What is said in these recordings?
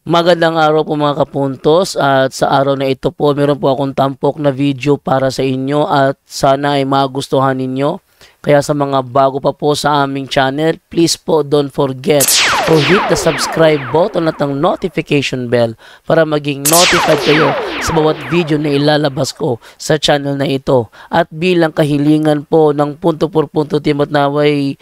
Magandang araw po mga kapuntos, at sa araw na ito po meron po akong tampok na video para sa inyo at sana ay magustuhan ninyo. Kaya sa mga bago pa po sa aming channel, please po don't forget to hit the subscribe button at ang notification bell para maging notified kayo sa bawat video na ilalabas ko sa channel na ito. At bilang kahilingan po ng punto por punto team at naway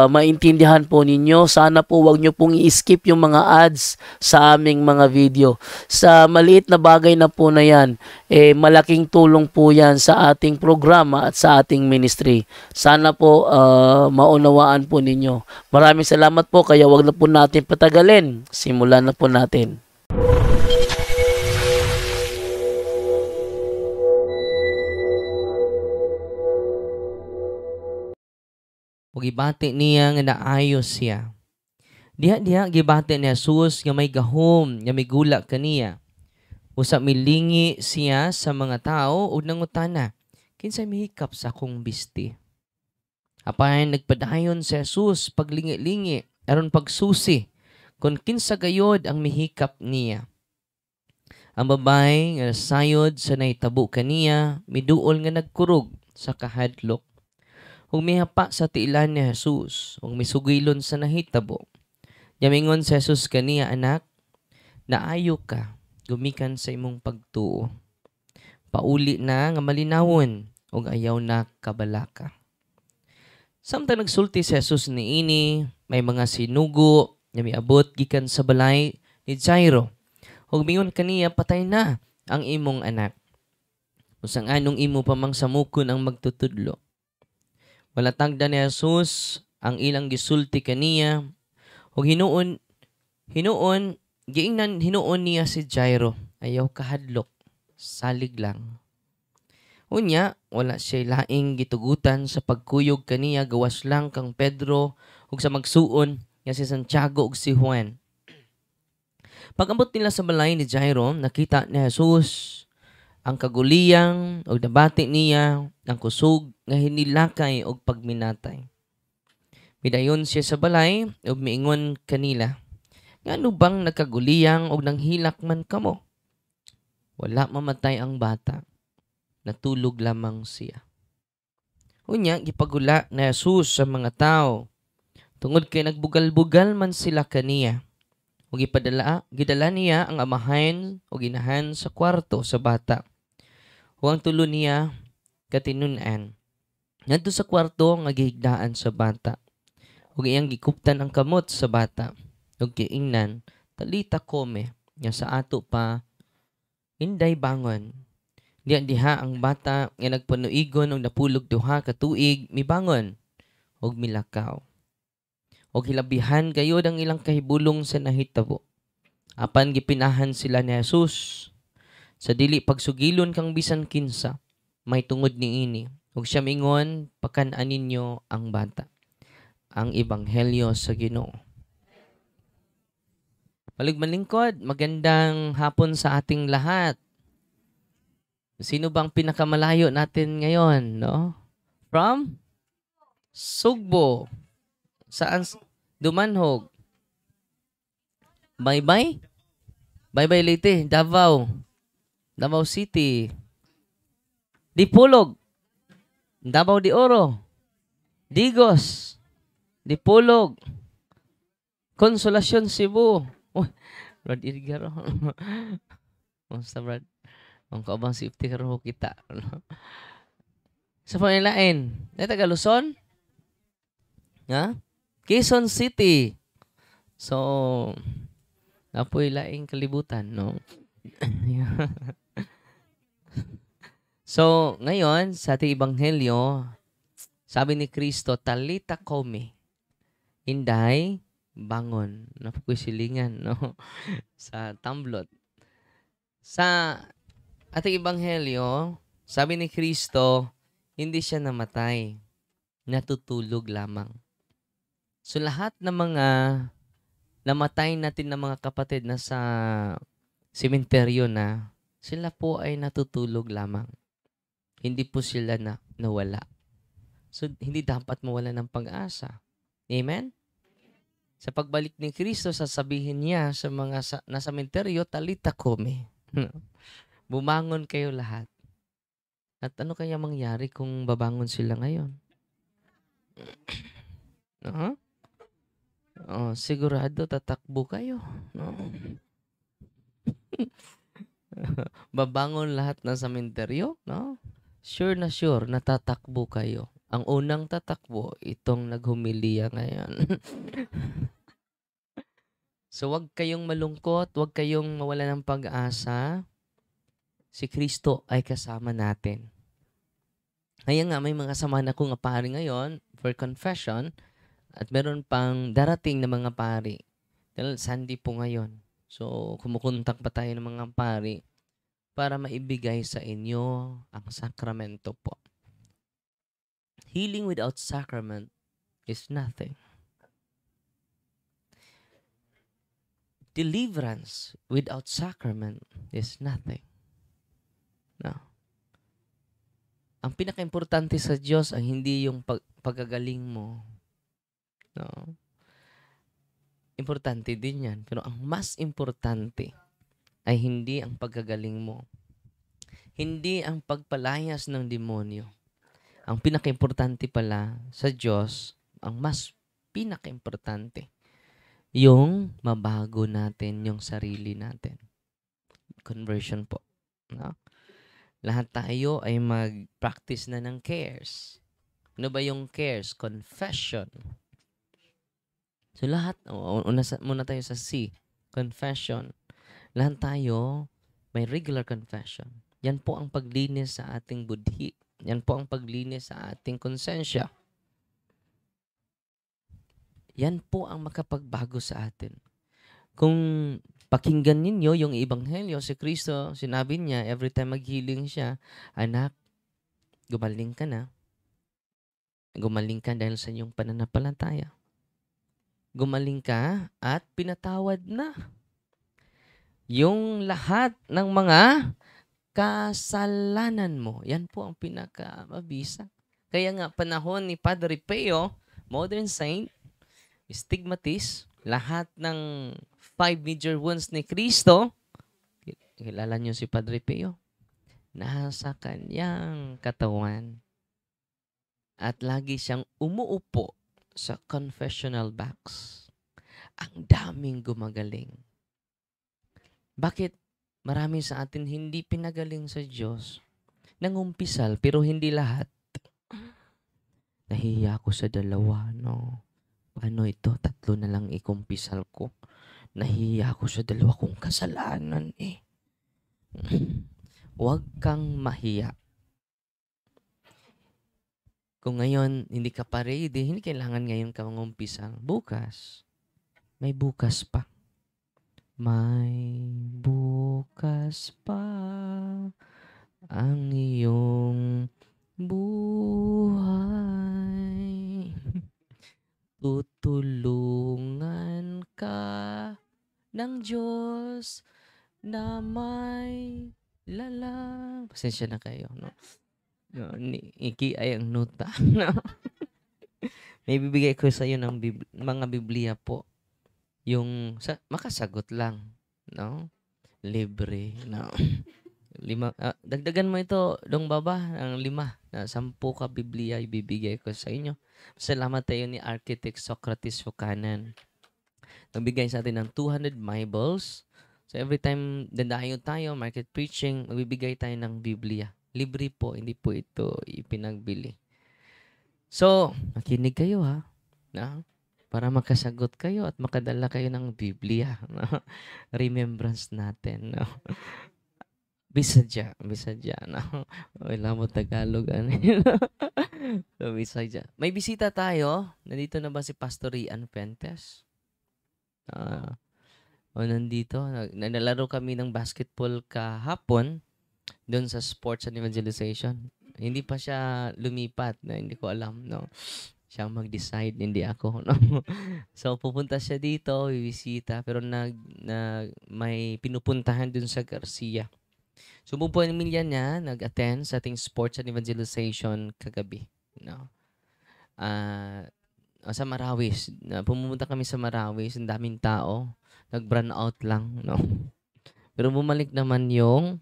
maintindihan po ninyo, sana po wag nyo pong i-skip yung mga ads sa aming mga video. Sa maliit na bagay na po na yan, malaking tulong po yan sa ating programa at sa ating ministry. Sana po maunawaan po ninyo. Maraming salamat po, kaya wag na po natin patagalin. Simulan na po natin. Ug gibati niya nga naayos siya. Diha gibati ni Jesus nga may gahom, nga may gula kaniya. Usa milingi siya sa mga tao ug nangutana, kinsay mihikap sa akong bisti? Apan nagpadayon si Jesus paglingi-lingi aron pagsusi kung kinsa gayod ang mihikap niya. Ang babae nga sayod sa nahitabo kaniya miduol nga nagkurog sa kahadlok. Ug mihapa sa tiilan ni Jesus ug misugilon sa nahitabo. Yamingon si Jesus kaniya, anak, naayo ka, gumikan sa imong pagtuo. Pauli na nga malinawon ug ayaw na kabalaka. Samtang nagsulti si Jesus niini, may mga sinugo nga miabot gikan sa balay ni Jairo. Ug mingon kaniya, patay na ang imong anak. Usang anong imo pa mang samukon ang magtutudlo. Wala tagda ni Jesus ang ilang gisulti kaniya ug hinuon niya si Jairo, ayaw kahadlok, salig lang. Unya wala siya laing gitugutan sa pagkuyog kaniya, gawas lang kang Pedro ug sa magsuon nga si Santiago ug si Juan. Pag-ambot nila sa balay ni Jairo, nakita ni Jesus ang kaguliyang ug nabati niya ang kusog nga hinilakay og pagminatay. Midayon siya sa balay ug miingon kanila, ngano bang nagkaguliyang og nanghilak man kamo? Wala mamatay ang bata, natulog lamang siya. Unya gipagula na Jesus sa mga tao tungod kay nagbugal-bugal man sila kaniya. Ug gidala niya ang amahan o inahan sa kwarto sa bata. Ug ang tulo niya katinun-an ngadto sa kwarto nga gihigdaan sa bata. Ug iyang gikuptan ang kamot sa bata. Ug giingnan, talita kome, nga sa ato pa, inday bangon. Diha ang bata nga nagpanuigon og napulog duha ka tuig, mibangon ug milakaw. Ug hilabihan gayud ang ilang kahibulong sa nahitabo. Apan gipinahan sila ni Jesus sa dili pagsugilon kang bisan kinsa, may tungod niini. Ug siya mingon, pakan-an ninyo ang bata. Ang ebanghelyo sa Ginoo. Malingkod, magandang hapon sa ating lahat. Sino bang pinakamalayo natin ngayon, no? From Sugbo. Saan? Dumanhog. Bye-bye? Bye-bye Leyte. Davao. Davao City. Dipolog. Davao de Oro. Digos. Dipolog. Consolacion Cebu. Oh, Brad Edgar. Basta Brad. Ang kaabang safety karo kita. Sa panilain. Ay taga Luzon? Ha? Quezon City. So, apoy laing kalibutan, no? So, ngayon, sa ating ebanghelyo, sabi ni Kristo, talita komi. Inday, bangon. Napukoy silingan, no? Sa tamblot. Sa ating ebanghelyo, sabi ni Kristo, hindi siya namatay. Natutulog lamang. So lahat ng mga namatay natin ng mga kapatid na sa sementeryo na, sila po ay natutulog lamang. Hindi po sila nawala. So hindi dapat mawala ng pag-asa. Amen? Sa pagbalik ni Kristo, sasabihin niya sa mga nasa sementeryo, talita kumi. Bumangon kayo lahat. At ano kaya mangyari kung babangon sila ngayon? No? Oh, sigurado tatakbo kayo. No? Babangon lahat ng sementeryo, no? Sure na sure, natatakbo kayo. Ang unang tatakbo, itong naghumiliya ngayon. So, wag kayong malungkot, wag kayong mawala ng pag-asa. Si Kristo ay kasama natin. Kaya nga, may mga sama na kong pari ngayon for confession at meron pang darating na mga pari. Dahil Sunday po ngayon. So, kumukontak pa tayo ng mga pari para maibigay sa inyo ang sakramento po. Healing without sacrament is nothing. Deliverance without sacrament is nothing. No. Ang pinaka-importante sa Diyos ay hindi yung pagkagaling mo. No. Importante din yan. Pero ang mas importante ay hindi ang pagkagaling mo. Hindi ang pagpalayas ng demonyo. Ang pinaka-importante pala sa Diyos, ang mas pinaka-importante, yung mabago natin yung sarili natin. Conversion po. No? Lahat tayo ay mag-practice na ng cares. Ano ba yung cares? Confession. So lahat, muna tayo sa C. Confession. Lahat tayo may regular confession. Yan po ang paglinis sa ating budhi. Yan po ang paglinis sa ating konsensya. Yan po ang makapagbago sa atin. Kung pakinggan ninyo yung Ebanghelyo, si Kristo, sinabi niya, every time mag-healing siya, anak, gumaling ka na. Gumaling ka dahil sa iyong pananampalataya. Gumaling ka at pinatawad na. Yung lahat ng mga kasalanan mo. Yan po ang pinaka-mabisa. Kaya nga, panahon ni Padre Pio, modern saint, stigmatist, lahat ng 5 major wounds ni Kristo, kilala niyo si Padre Pio, nasa kanyang katawan. At lagi siyang umuupo sa confessional box. Ang daming gumagaling. Bakit marami sa atin hindi pinagaling sa Diyos? Nangumpisal, pero hindi lahat. Nahihiya ako sa dalawa, no? Paano ito? 3 na lang ikumpisal ko. Nahihiya ako sa 2 kong kasalanan eh. Huwag kang mahiya. Kung ngayon hindi ka pa ready, hindi kailangan ngayon ka mangumpisal. Bukas. May bukas pa. May bukas pa ang iyong buhay. Tutulungan ka ng Diyos na may lalang. Pasensya na kayo, no? No, iki ay ang nota. No? May bibigay ko sa iyo ng mga Biblia po. Yung makasagot lang, no? Libre, no? 5, dagdagan mo ito, Dong Baba, ng 5 na 10 ka Biblia ibibigay ko sa inyo. Salamat tayo ni Architect Socrates Buchanan. Nagbigay sa atin ng 200 Bibles. So every time dadayo tayo, market preaching, magbibigay tayo ng Biblia. Libre po, hindi po ito ipinagbili. So, makinig kayo ha. Na? Para makasagot kayo at makadala kayo ng Biblia. No? Remembrance natin. No? Bisadya. No? Wala mo Tagalog. So, Bisadya. May bisita tayo. Nandito na ba si Pastor Rian Pentes? Nandito. Nalaro kami ng basketball kahapon doon sa sports and evangelization. Hindi pa siya lumipat. Na hindi ko alam. No? Siya mag-decide, hindi ako. No? So, pupunta siya dito, bibisita, pero may pinupuntahan dun sa Garcia. So, pamilya niya, nag-attend sa ating sports and evangelization kagabi. No? Sa Marawis. Pumunta kami sa Marawis, ang daming tao. Nag-burn out lang, no? Pero bumalik naman yung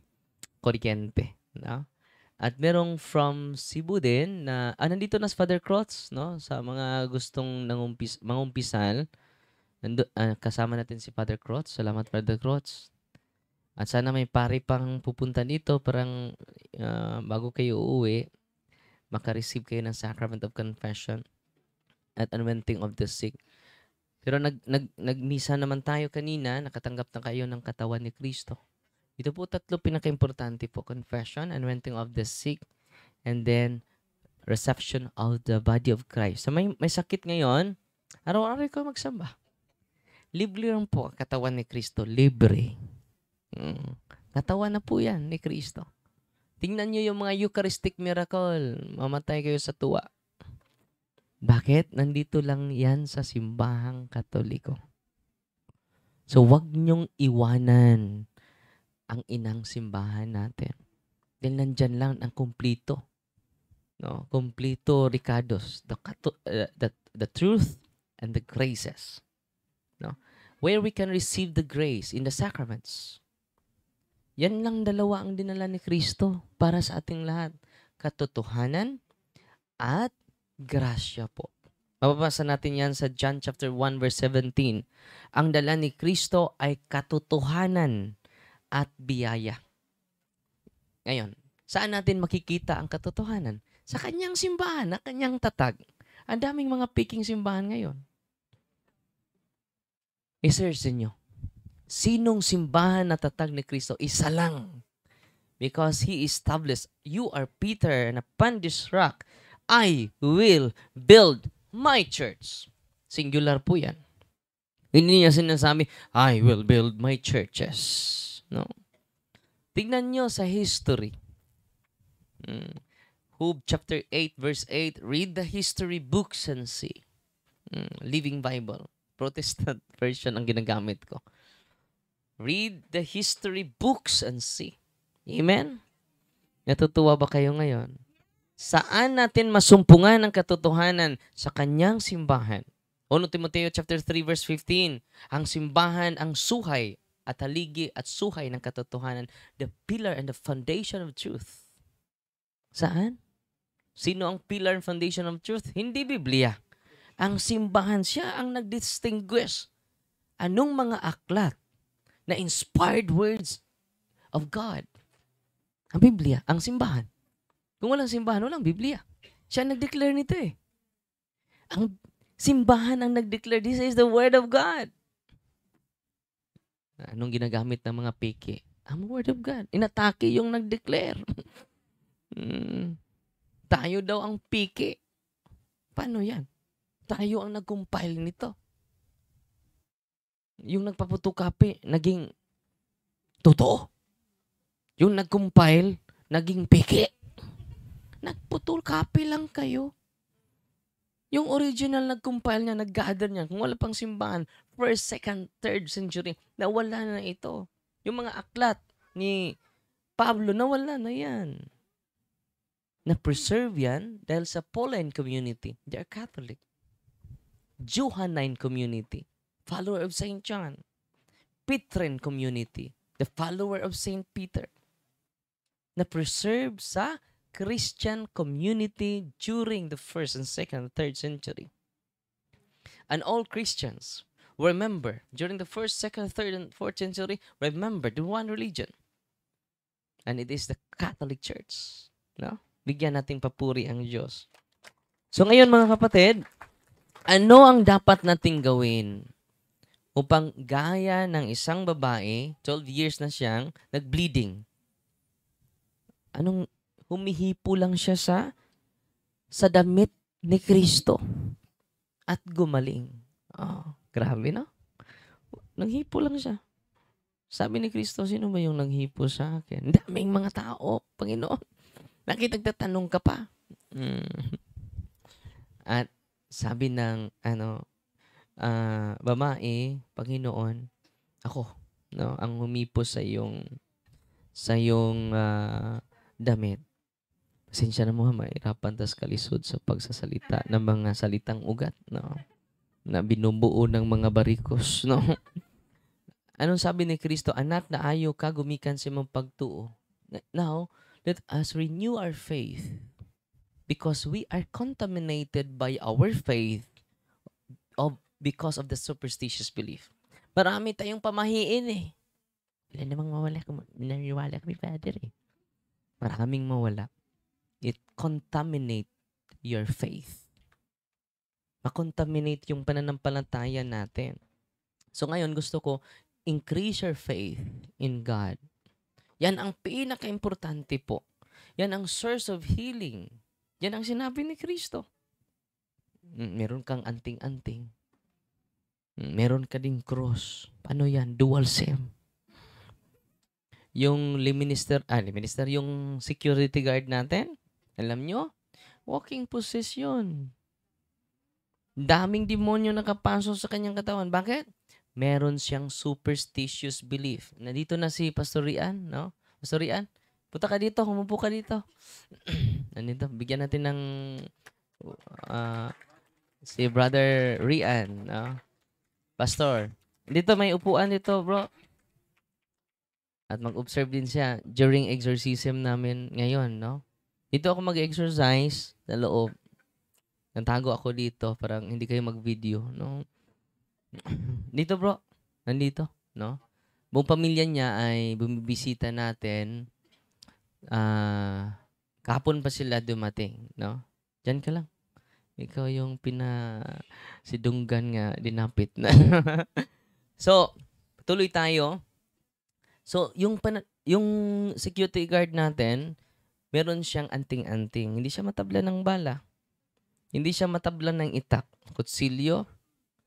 kuryente, no? At merong from Cebu din na nandito na si Father Crots, no? Sa mga gustong mangumpisal, kasama natin si Father Crots. Salamat, Father Crots. At sana may pari pang pupunta dito, parang bago kayo uuwi, makareceive kayo ng Sacrament of Confession at anointing of the sick. Pero nagmisa naman tayo kanina, nakatanggap na kayo ng katawan ni Kristo. Ito po tatlo pinaka-importante po. Confession, anointing of the sick, and then reception of the body of Christ. So may sakit ngayon, araw-araw ko magsamba. Libre lang po ang katawan ni Kristo. Libre. Katawan na po yan ni Kristo. Tingnan nyo yung mga Eucharistic miracle. Mamatay kayo sa tuwa. Bakit? Nandito lang yan sa simbahang Katoliko. So wag nyong iwanan ang inang simbahan natin. Dahil nandyan lang ang kumplito. No? Kumplito Ricardos. The truth and the graces. No? Where we can receive the grace in the sacraments. Yan lang dalawa ang dinala ni Kristo para sa ating lahat. Katotohanan at grasya po. Mababasa natin yan sa John chapter 1 verse 17. Ang dala ni Kristo ay katotohanan at biyaya. Ngayon, saan natin makikita ang katotohanan? Sa kanyang simbahan, na kanyang tatag. Ang daming mga piking simbahan ngayon. I-search nyo. Sinong simbahan na tatag ni Kristo? Isa lang. Because He established, you are Peter, and upon this rock, I will build my church. Singular po yan. Hindi niya sinasabi, I will build my churches. No. Tingnan nyo sa history. Job chapter 8 verse 8, read the history books and see. Living Bible. Protestant version ang ginagamit ko. Read the history books and see. Amen? Natutuwa ba kayo ngayon? Saan natin masumpungan ang katotohanan? Sa kanyang simbahan. 1 Timoteo chapter 3 verse 15, ang simbahan ang suhay at haligi at suhay ng katotohanan, the pillar and the foundation of truth. Saan? Sino ang pillar and foundation of truth? Hindi Biblia. Ang simbahan, siya ang nag-distinguish. Anong mga aklat na inspired words of God? Ang Biblia, ang simbahan. Kung walang simbahan, walang Biblia. Siya ang nag-declare nito eh. Ang simbahan ang nag-declare, this is the Word of God. Anong ginagamit ng mga peke? Ang Word of God. Inatake yung nag-declare. Tayo daw ang peke. Paano yan? Tayo ang nag-compile nito. Yung nagpaputukapi, naging totoo. Yung nag-compile, naging peke. Nagputol copy lang kayo. Yung original nag-compile niya, nag-gather niya, kung wala pang simbahan, 1st, 2nd, 3rd century, nawala na ito. Yung mga aklat ni Pablo, nawala na yan. Na-preserve yan dahil sa Pauline community. They are Catholic. Johannine community, follower of St. John. Petrine community, the follower of St. Peter. Na-preserve sa Christian community during the 1st and 2nd and 3rd century. And all Christians remember, during the 1st, 2nd, 3rd, and 4th century, remember the one religion. And it is the Catholic Church. No? Bigyan natin papuri ang Diyos. So ngayon mga kapatid, ano ang dapat nating gawin upang gaya ng isang babae, 12 years na siyang nag-bleeding? Anong humihipo lang siya sa damit ni Kristo at gumaling. Oh, grabe no? Nanghipo lang siya. Sabi ni Kristo, sino ba yung nanghipo sa akin? Daming mga tao, Panginoon. Nakitagtatanong ka pa. At sabi ng babae, Panginoon, ako, no, ang humipo sa iyong damit. Pasensya na mo, mahirapan tas kalisod sa pagsasalita ng mga salitang ugat, no? Na binubuo ng mga barikos, no? Anong sabi ni Kristo? Anak, na ayo ka gumikan sa mong pagtuo. Now, let us renew our faith because we are contaminated by our faith because of the superstitious belief. Marami tayong pamahiin eh. Ilan namang mawala kung naniniwala kami, Father eh. Maraming mawala. It contaminate your faith. Makontaminate yung pananampalataya natin. So ngayon gusto ko, increase your faith in God. Yan ang pinaka-importante po. Yan ang source of healing. Yan ang sinabi ni Kristo. Meron kang anting-anting. Meron ka ding cross. Paano yan? Dual SIM. Yung minister, yung security guard natin, alam nyo, walking possession. Daming demonyo nakapasok sa kanyang katawan. Bakit? Meron siyang superstitious belief. Nandito na si Pastor Rian, no? Pastor Rian, punta ka dito, humupo ka dito. Nandito, bigyan natin ng si Brother Rian, no? Pastor, dito may upuan dito, bro. At mag-observe din siya during exorcism namin ngayon, no? Dito ako mag-exercise sa loob. Natago ako dito, parang hindi kayo mag-video, no? Dito bro, nandito, no? Buong pamilya niya ay bumibisita natin. Kahapon pa sila dumating, no? Diyan ka lang. Ikaw yung sidunggan nga dinapit na. So, tuloy tayo. So, yung security guard natin, meron siyang anting-anting. Hindi siya matabla ng bala. Hindi siya matablan ng itak. Kutsilyo,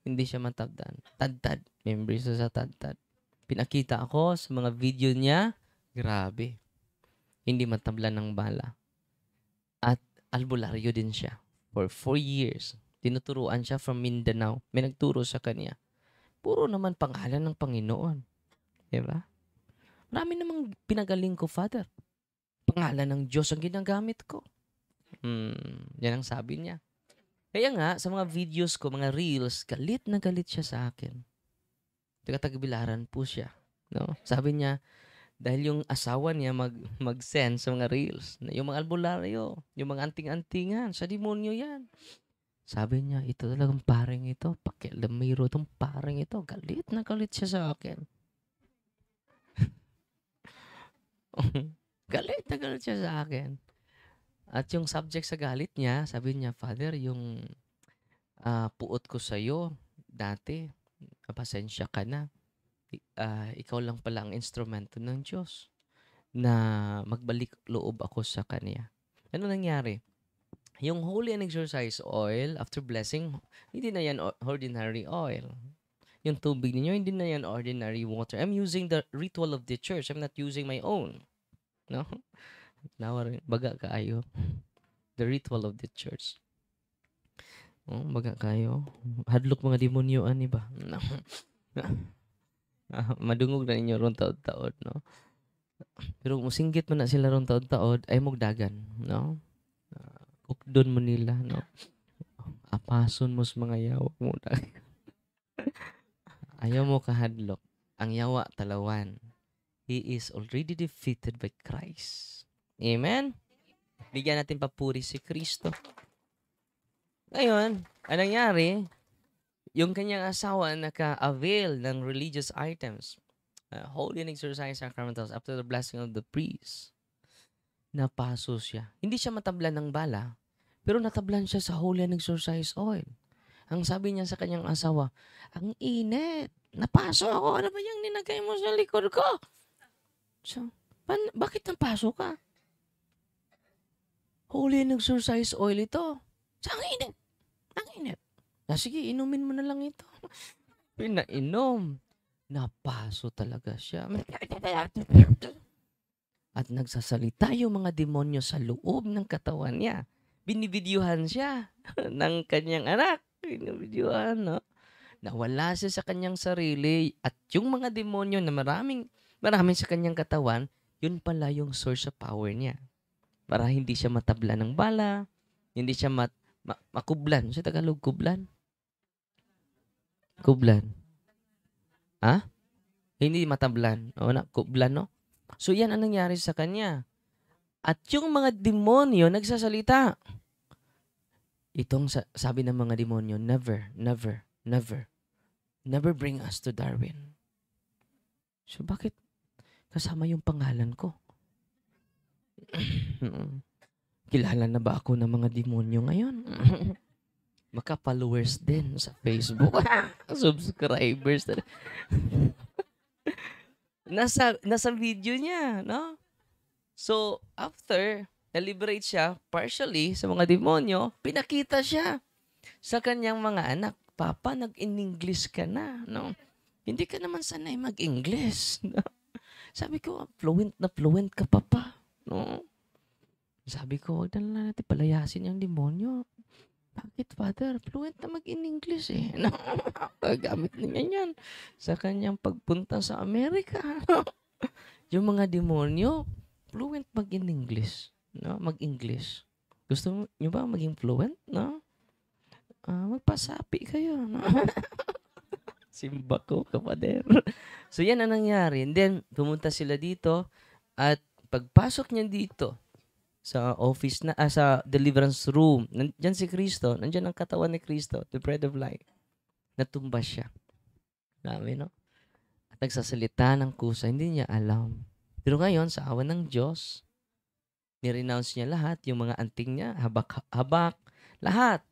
hindi siya matablan. Tad-tad. Member siya sa tad-tad. Pinakita ako sa mga video niya. Grabe. Hindi matablan ng bala. At albularyo din siya. For 4 years. Tinuturuan siya from Mindanao. May nagturo sa kanya. Puro naman pangalan ng Panginoon. Diba? Marami namang pinagaling ko, Father. Pangalan ng Diyos ang ginagamit ko. Yan ang sabi niya. Kaya nga, sa mga videos ko, mga reels, galit na galit siya sa akin. Taga-Tagbilaran po siya. No? Sabi niya, dahil yung asawa niya mag-send sa mga reels, na yung mga albularyo, yung mga anting-antingan, sa demonyo yan. Sabi niya, ito talagang paring ito, pakialamiro itong paring ito. Galit na galit siya sa akin. Galit na galit siya sa akin. At yung subject sa galit niya, sabi niya, Father, yung puot ko sa'yo dati, pasensya ka na. Ikaw lang pala ang instrumento ng Diyos na magbalik loob ako sa Kanya. Ano nangyari? Yung holy and exorcise oil, after blessing, hindi na yan ordinary oil. Yung tubig ninyo, hindi na yan ordinary water. I'm using the ritual of the church. I'm not using my own. No? Baga kaayo. The ritual of the church. Baga kayo. Hadlok mga demonyoan, iba. Madungog na ninyo ron taod-taod, no? Pero musinggit mo na sila ron taod-taod, ay mugdagan, no? Kukdon mo nila, no? Apason mo sa mga yawa mo. Ayaw mo kahadlok. Ang yawa talawan. He is already defeated by Christ. Amen? Bigyan natin papuri si Kristo. Ngayon, anong nangyari? Yung kanyang asawa naka-avail ng religious items, holy and exorcise sacramentals after the blessing of the priest. Napaso siya. Hindi siya matablan ng bala, pero natablan siya sa holy and exorcise oil. Ang sabi niya sa kanyang asawa, ang init. Napaso ako. Ano ba yung ninagay mo sa likod ko? So, bakit napaso ka? Holy and exorcise oil ito. Sa ang init. Ang init. Sige, inumin mo na lang ito. Pinainom. Napaso talaga siya. At nagsasalita yung mga demonyo sa loob ng katawan niya. Binibidyuhan siya ng kanyang anak. Binibidyuhan, no? Nawala siya sa kanyang sarili. At yung mga demonyo na maraming sa kanyang katawan, yun pala yung source of power niya. Para hindi siya matablan ng bala, hindi siya makublan. Sa Tagalog, kublan? Kublan. Ha? Hindi matablan. O na, kublan, no? So, yan ang nangyari sa kanya. At yung mga demonyo nagsasalita. Itong sabi ng mga demonyo, never, never, never, never bring us to Darwin. So, bakit kasama yung pangalan ko? Kilala na ba ako ng mga demonyo ngayon? Maka-followers din sa Facebook. Subscribers. nasa video niya, no? So, after na-liberate siya partially sa mga demonyo, pinakita siya sa kanyang mga anak. Papa, nag-in-English ka na, no? Hindi ka naman sanay mag-English. No? Sabi ko, fluent na fluent ka, Papa. No? Sabi ko, huwag na lang natin palayasin yung demonyo. Bakit, Father? Fluent na mag-in-English eh. No? Gamit niya yan sa kanyang pagpunta sa Amerika. Yung mga demonyo, fluent mag-in-English. No? Mag-English. Gusto niyo ba maging fluent? No? Magpasapi kayo. No? Simba ko, kapader. So, yan ang nangyari. And then, pumunta sila dito at pagpasok niya dito, sa office na, sa deliverance room. Nandiyan si Kristo. Nandiyan ang katawan ni Kristo, the bread of life. Natumba siya. Dami, no? At nagsasalita ng kusa. Hindi niya alam. Pero ngayon, sa awan ng Diyos, nirenounce niya lahat. Yung mga anting niya, habak, lahat.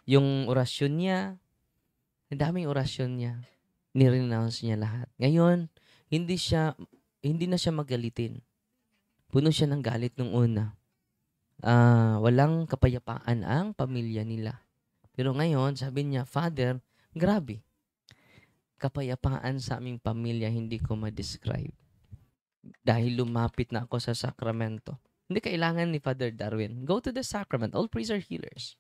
Yung orasyon niya, ang daming orasyon niya. Nirenounce niya lahat. Ngayon, hindi na siya magalitin. Puno siya ng galit nung una. Walang kapayapaan ang pamilya nila. Pero ngayon, sabi niya, Father, grabe. Kapayapaan sa aming pamilya, hindi ko ma-describe. Dahil lumapit na ako sa sakramento. Hindi kailangan ni Father Darwin. Go to the sacrament. All priests are healers.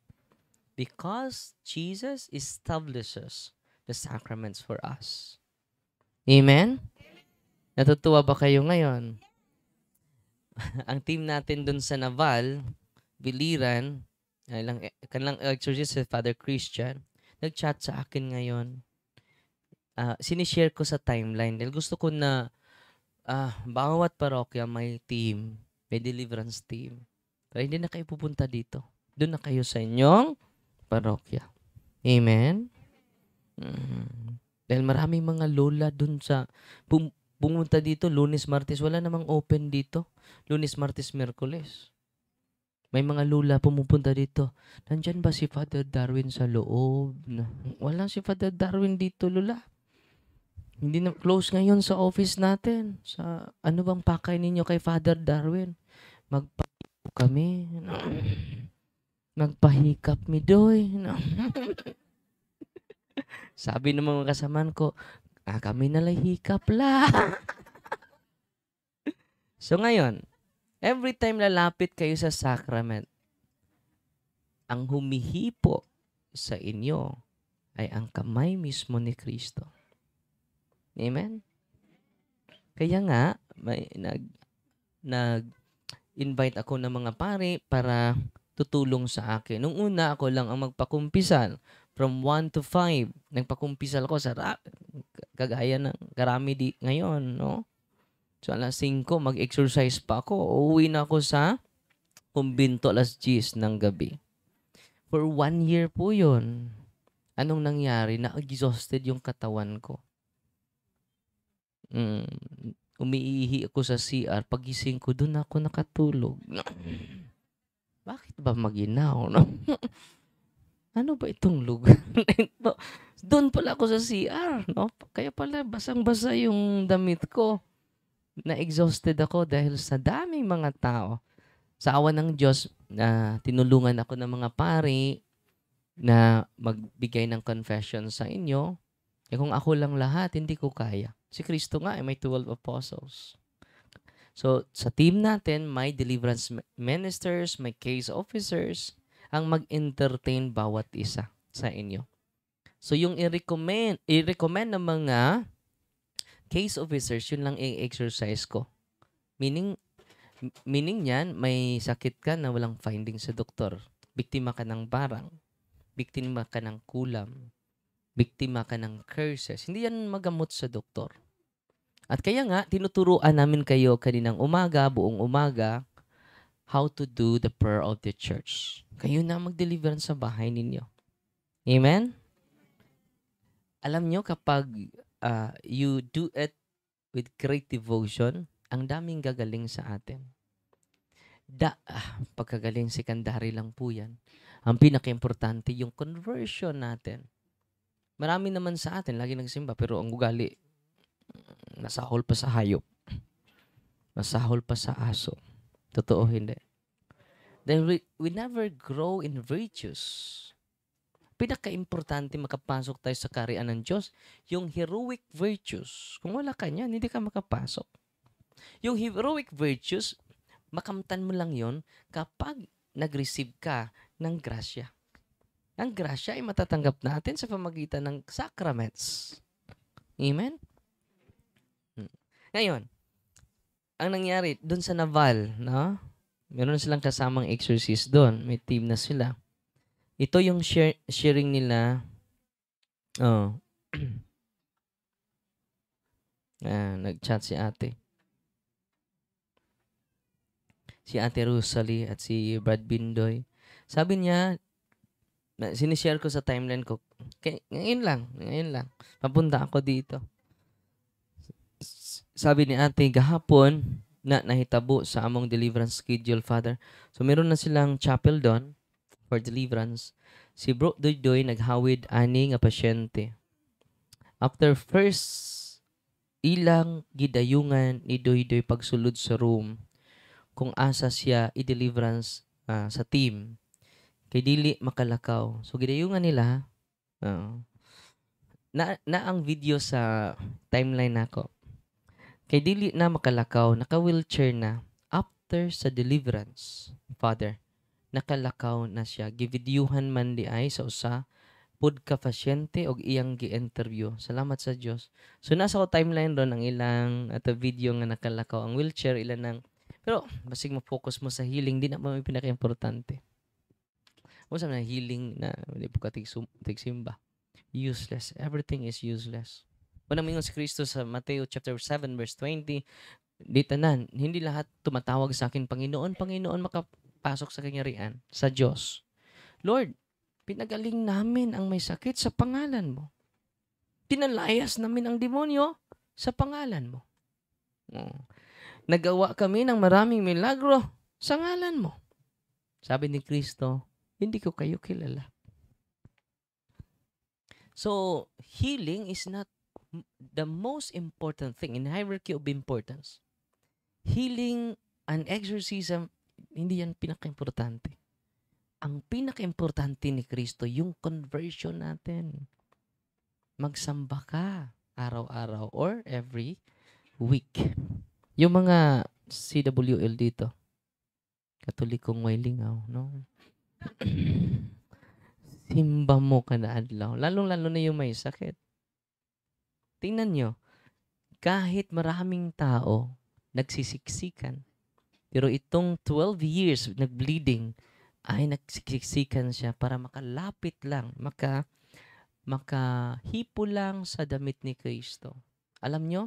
Because Jesus establishes the sacraments for us. Amen? Natutuwa ba kayo ngayon? Ang team natin dun sa Naval, Biliran, kanilang exorcist si Father Christian, nag-chat sa akin ngayon. Sinishare ko sa timeline dahil gusto ko na bawat parokya may team, may deliverance team. Pero hindi na kayo pupunta dito. Doon na kayo sa inyong parokya. Amen? Dahil maraming mga lola doon sa pumunta dito, Lunes, Martes, wala namang open dito. Lunes, Martes, Miyerkules. May mga lula pumupunta dito. Nandyan ba si Father Darwin sa loob? Wala si Father Darwin dito, lula. Hindi na close ngayon sa office natin. Sa ano bang pakay ninyo kay Father Darwin? Magpahikap kami. Magpahikap mi doy. Sabi ng mga kasamaan ko, kami nalang hikap la. So ngayon, every time lalapit kayo sa sacrament, ang humihipo sa inyo ay ang kamay mismo ni Kristo. Amen? Kaya nga, nag-invite ako ng mga pare para tutulong sa akin. Nung una, ako lang ang magpakumpisal. From 1 to 5, nagpakumpisal ko sa kagaya ng karami di ngayon, no? So, alas 5, mag-exercise pa ako. Uuwi na ako sa kumbinto alas 10 ng gabi. For 1 year po yun. Anong nangyari? Na-exhausted yung katawan ko. Umiihi ako sa CR. Pagising ko, doon ako nakatulog. Bakit ba maginaw, no? Ano ba itong lugar? Doon pala ako sa CR, no? Kaya pala basang-basa yung damit ko. Na-exhausted ako dahil sa daming mga tao. Sa awa ng Diyos, tinulungan ako ng mga pari na magbigay ng confession sa inyo. Kung ako lang lahat, hindi ko kaya. Si Kristo nga, may 12 apostles. So, sa team natin, may deliverance ministers, may case officers, ang mag-entertain bawat isa sa inyo. So, yung i-recommend ng mga case officers, yun lang i-exercise ko. Meaning, Meaning yan, may sakit ka na walang finding sa doktor. Biktima ka ng barang. Biktima ka ng kulam. Biktima ka ng curses. Hindi yan magamot sa doktor. At kaya nga, tinuturuan namin kayo kaninang umaga, buong umaga, how to do the prayer of the church. Kayo na mag-deliverance sa bahay ninyo. Amen? Alam nyo, kapag you do it with great devotion, ang daming gagaling sa atin. Pagkagaling secondary lang po yan. Ang pinaka-importante, yung conversion natin. Marami naman sa atin, lagi nagsimba, pero ang ugali, nasahol pa sa hayop. Nasahol pa sa aso. Totoo, hindi. Then we never grow in virtues. Pinaka-importante makapasok tayo sa kaharian ng Diyos, yung heroic virtues. Kung wala ka niyan, hindi ka makapasok. Yung heroic virtues, makamtan mo lang yon kapag nag-receive ka ng grasya. Ang grasya ay matatanggap natin sa pamagitan ng sacraments. Amen? Ngayon, ang nangyari doon sa Naval, no? Meron silang kasamang exorcist doon. May team na sila. Ito yung sharing nila. Nag-chat si ate. Si Ate Rosalie at si Brad Bindoy. Sabi niya, sinishare ko sa timeline ko, ngayon lang. Papunta ako dito. Sabi ni ate, gahapon, nahitabo sa among deliverance schedule, Father. So, meron na silang chapel doon for deliverance. Si Bro Doydoy naghawid ani nga pasyente. After first ilang gidayungan ni Doydoy pagsulod sa room, kung asa siya i-deliverance sa team, kay dili makalakaw. So, gidayungan nila, na ang video sa timeline nako. Kay dili na makalakaw, naka-wheelchair na. After sa deliverance, Father, nakalakaw na siya. Gividyuhan man di ay sa usa, pud ka pasyente og iyang gi-interview. Salamat sa Dios. So, nasa ko timeline ron ang ilang video nga nakalakaw. Ang wheelchair, ilan ng pero, basig mo-focus mo sa healing, di na mo may pinaka-importante. O sa na healing na, hindi po ka tigsimba. Useless. Everything is useless. Unang mingon si Kristo sa Mateo chapter 7 verse 20, di tanan, hindi lahat tumatawag sa akin, Panginoon, Panginoon, makapasok sa kanyarian, sa Diyos. Lord, pinagaling namin ang may sakit sa pangalan mo. Tinalayas namin ang demonyo sa pangalan mo. Nagawa kami ng maraming milagro sa ngalan mo. Sabi ni Kristo, hindi ko kayo kilala. So, healing is not the most important thing in hierarchy of importance. Healing and exorcism, hindi yan pinaka-importante. Ang pinaka-importante ni Kristo, yung conversion natin. Magsamba ka araw-araw or every week. Yung mga CWL dito, Katolikong may lingaw, no? Simba mo ka na adlaw. Lalong-lalo na yung may sakit. Tingnan nyo, kahit maraming tao nagsisiksikan, pero itong 12 years nag-bleeding, ay nagsisiksikan siya para makalapit lang, makahipo lang sa damit ni Kristo. Alam nyo,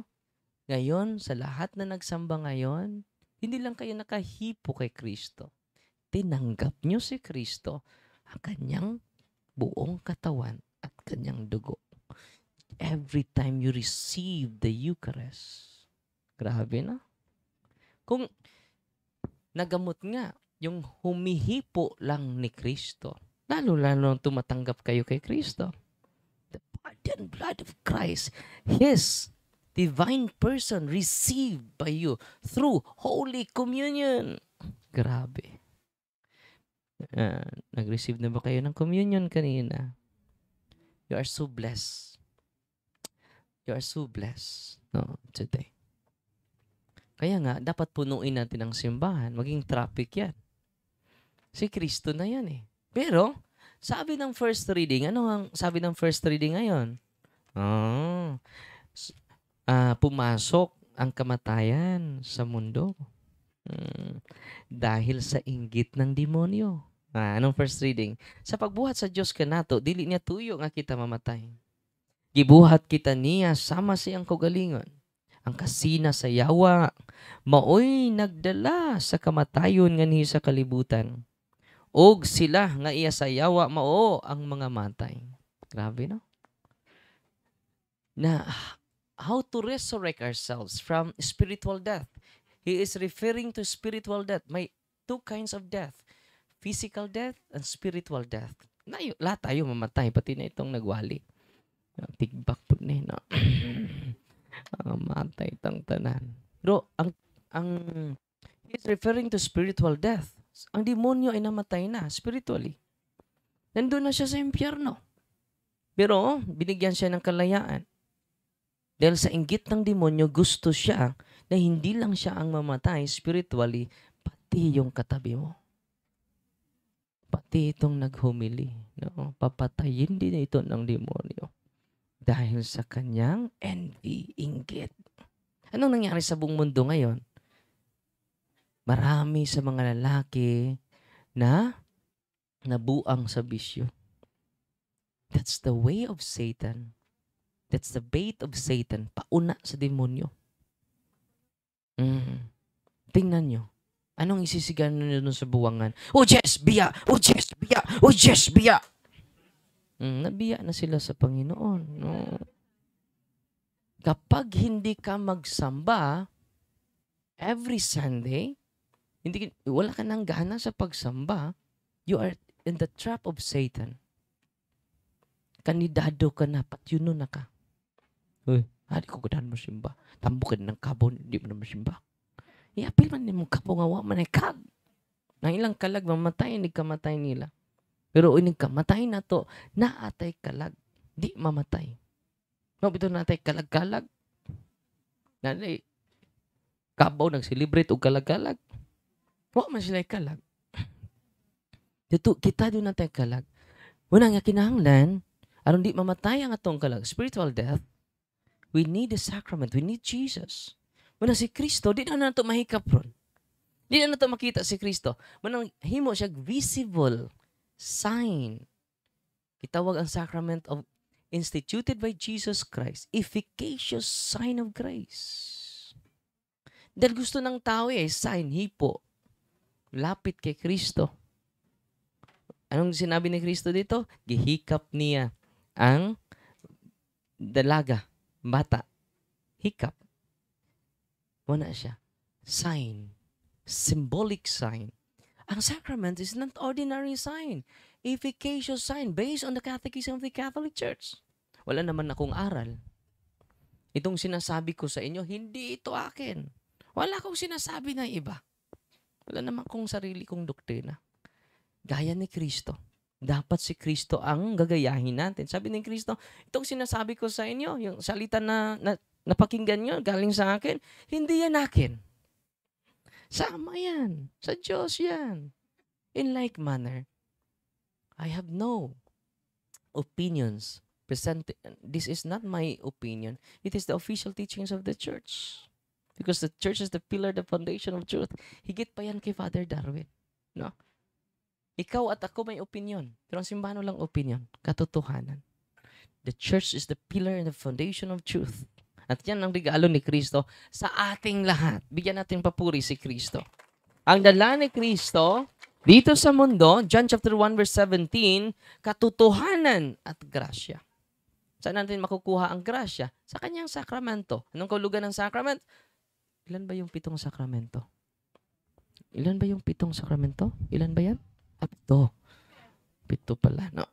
ngayon, sa lahat na nagsamba ngayon, hindi lang kayo nakahipo kay Kristo. Tinanggap nyo si Kristo, ang kanyang buong katawan at kanyang dugo. Every time you receive the Eucharist. Grabe na. Kung nagamot nga, yung humihipo lang ni Kristo, lalo-lalo tumatanggap kayo kay Kristo. The body and blood of Christ, His divine person received by you through Holy Communion. Grabe. Nag-receive na ba kayo ng communion kanina? You are so blessed. You are so blessed today. Kaya nga, dapat punuin natin ang simbahan. Maging traffic yan. Si Kristo na yan eh. Pero, sabi ng first reading, ano ang sabi ng first reading ngayon? Pumasok ang kamatayan sa mundo. Hmm, dahil sa inggit ng demonyo. Anong first reading? Sa pagbuhat sa Dios kanato, dili niya tuyo nga kita mamatay. Gibuhat kita niya sama siyang kaugalingon. Ang kasina sa yawa, maoy nagdala sa kamatayon nga niya sa kalibutan. Og sila nga iya sa yawa mao ang mga matay. Grabe no? Na how to resurrect ourselves from spiritual death. He is referring to spiritual death. May two kinds of death. Physical death and spiritual death. Lahat tayo mamatay, pati na itong nagwali. Tigbak po na no? Matay tang tanan. Pero ang he's referring to spiritual death. Ang demonyo ay namatay na spiritually. Nandun na siya sa impyerno. Pero binigyan siya ng kalayaan. Dahil sa inggit ng demonyo, gusto siya na hindi lang siya ang mamatay spiritually, pati yung katabi mo. Pati itong naghumili. No? Papatayin din ito ng demonyo. Dahil sa kanyang envy, inggit. Anong nangyari sa buong mundo ngayon? Marami sa mga lalaki na nabuang sa bisyo. That's the way of Satan. That's the bait of Satan. Pauna sa demonyo. Tingnan nyo. Anong isisigan nyo dun sa buwangan? Oh, yes, biya! Oh, yes, biya! Oh, yes, biya! Nabiya na sila sa Panginoon. No? Kapag hindi ka magsamba every Sunday, wala ka nang gana sa pagsamba, you are in the trap of Satan. Kanidado ka na, patyuno na ka. Uy, di ko ganahan mo simba. Tambo ka ng kabon, hindi mo na masimba. Iapil man mo kapo nga wa man ay kag. Nang ilang kalag, mamatay, hindi kamatay nila. Pero inig kamatay na to, naatay kalag. Di mamatay. No, bito natay kalag-kalag. Nanay, kabaw nag-celebrate o kalag-kalag. Wa man sila kalag. Dito, kita doon natay kalag. Wala nga kinahanglan, aron di mamatay ang atong kalag. Spiritual death, we need the sacrament. We need Jesus. Muna si Kristo, di na nato mahikap ron. Di na nato makita si Kristo. Manang himo siya visible sign. Kitawag ang sacrament of instituted by Jesus Christ, efficacious sign of grace. Dahil gusto ng tao sign, hipo. Lapit kay Kristo. Anong sinabi ni Kristo dito? Gihikap niya ang dalaga, bata. Hikap. Wala siya. Sign. Symbolic sign. Ang sacrament is not ordinary sign. Efficacious sign based on the Catechism of the Catholic Church. Wala naman akong aral. Itong sinasabi ko sa inyo, hindi ito akin. Wala akong sinasabi na iba. Wala naman akong sarili kong doktrina. Gaya ni Kristo. Dapat si Kristo ang gagayahin natin. Sabi ni Kristo, itong sinasabi ko sa inyo, yung salita na napakinggan nyo, galing sa akin, hindi yan akin. Sama yan. Sa Diyos yan. In like manner, I have no opinions. This is not my opinion. It is the official teachings of the church. Because the church is the pillar, the foundation of truth. Higit pa yan kay Father Darwin. No? Ikaw at ako may opinion. Pero ang simbahan lang opinion. Katotohanan. The church is the pillar and the foundation of truth. At yan ang regalo ni Kristo sa ating lahat. Bigyan natin papuri si Kristo. Ang dala ni Kristo dito sa mundo, John chapter 1 verse 17, katotohanan at grasya. Saan natin makukuha ang grasya? Sa kanyang sakramento. Anong kahulugan ng sakrament? Ilan ba yung 7 sakramento? Ilan ba yung 7 sakramento? Ilan ba yan? 7. 7 pala, no?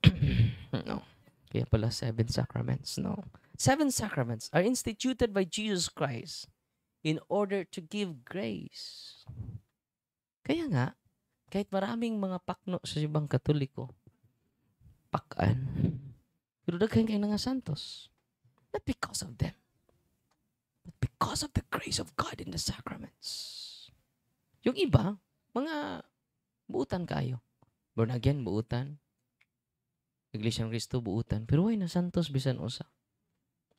No. Kaya pala 7 sacraments, no? 7 sacraments are instituted by Jesus Christ in order to give grace. Kaya nga, kahit maraming mga pakno sa ibang Katoliko, pakan, pero daghan kayo nga santos. Not because of them, but because of the grace of God in the sacraments. Yung iba, mga buutan kayo. Born again, buutan. Iglesia ng Cristo, buutan. Pero ay na santos bisan usa.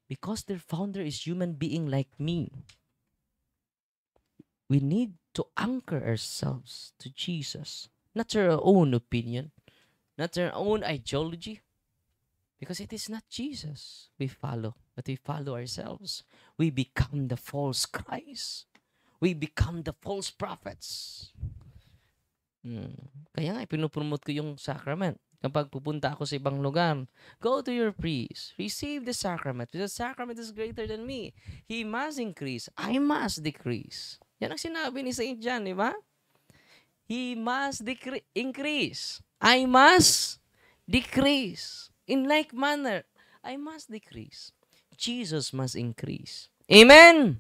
Because their founder is human being like me. we need to anchor ourselves to Jesus, not to our own opinion, not to our own ideology, because it is not Jesus we follow, but we follow ourselves. We become the false Christ. We become the false prophets. Kaya nga, pinupromote ko yung sacrament. Kapag pupunta ako sa ibang lugar, go to your priest. Receive the sacrament. Because the sacrament is greater than me. He must increase. I must decrease. Yan ang sinabi ni St. John, di ba? He must increase. I must decrease. In like manner, I must decrease. Jesus must increase. Amen!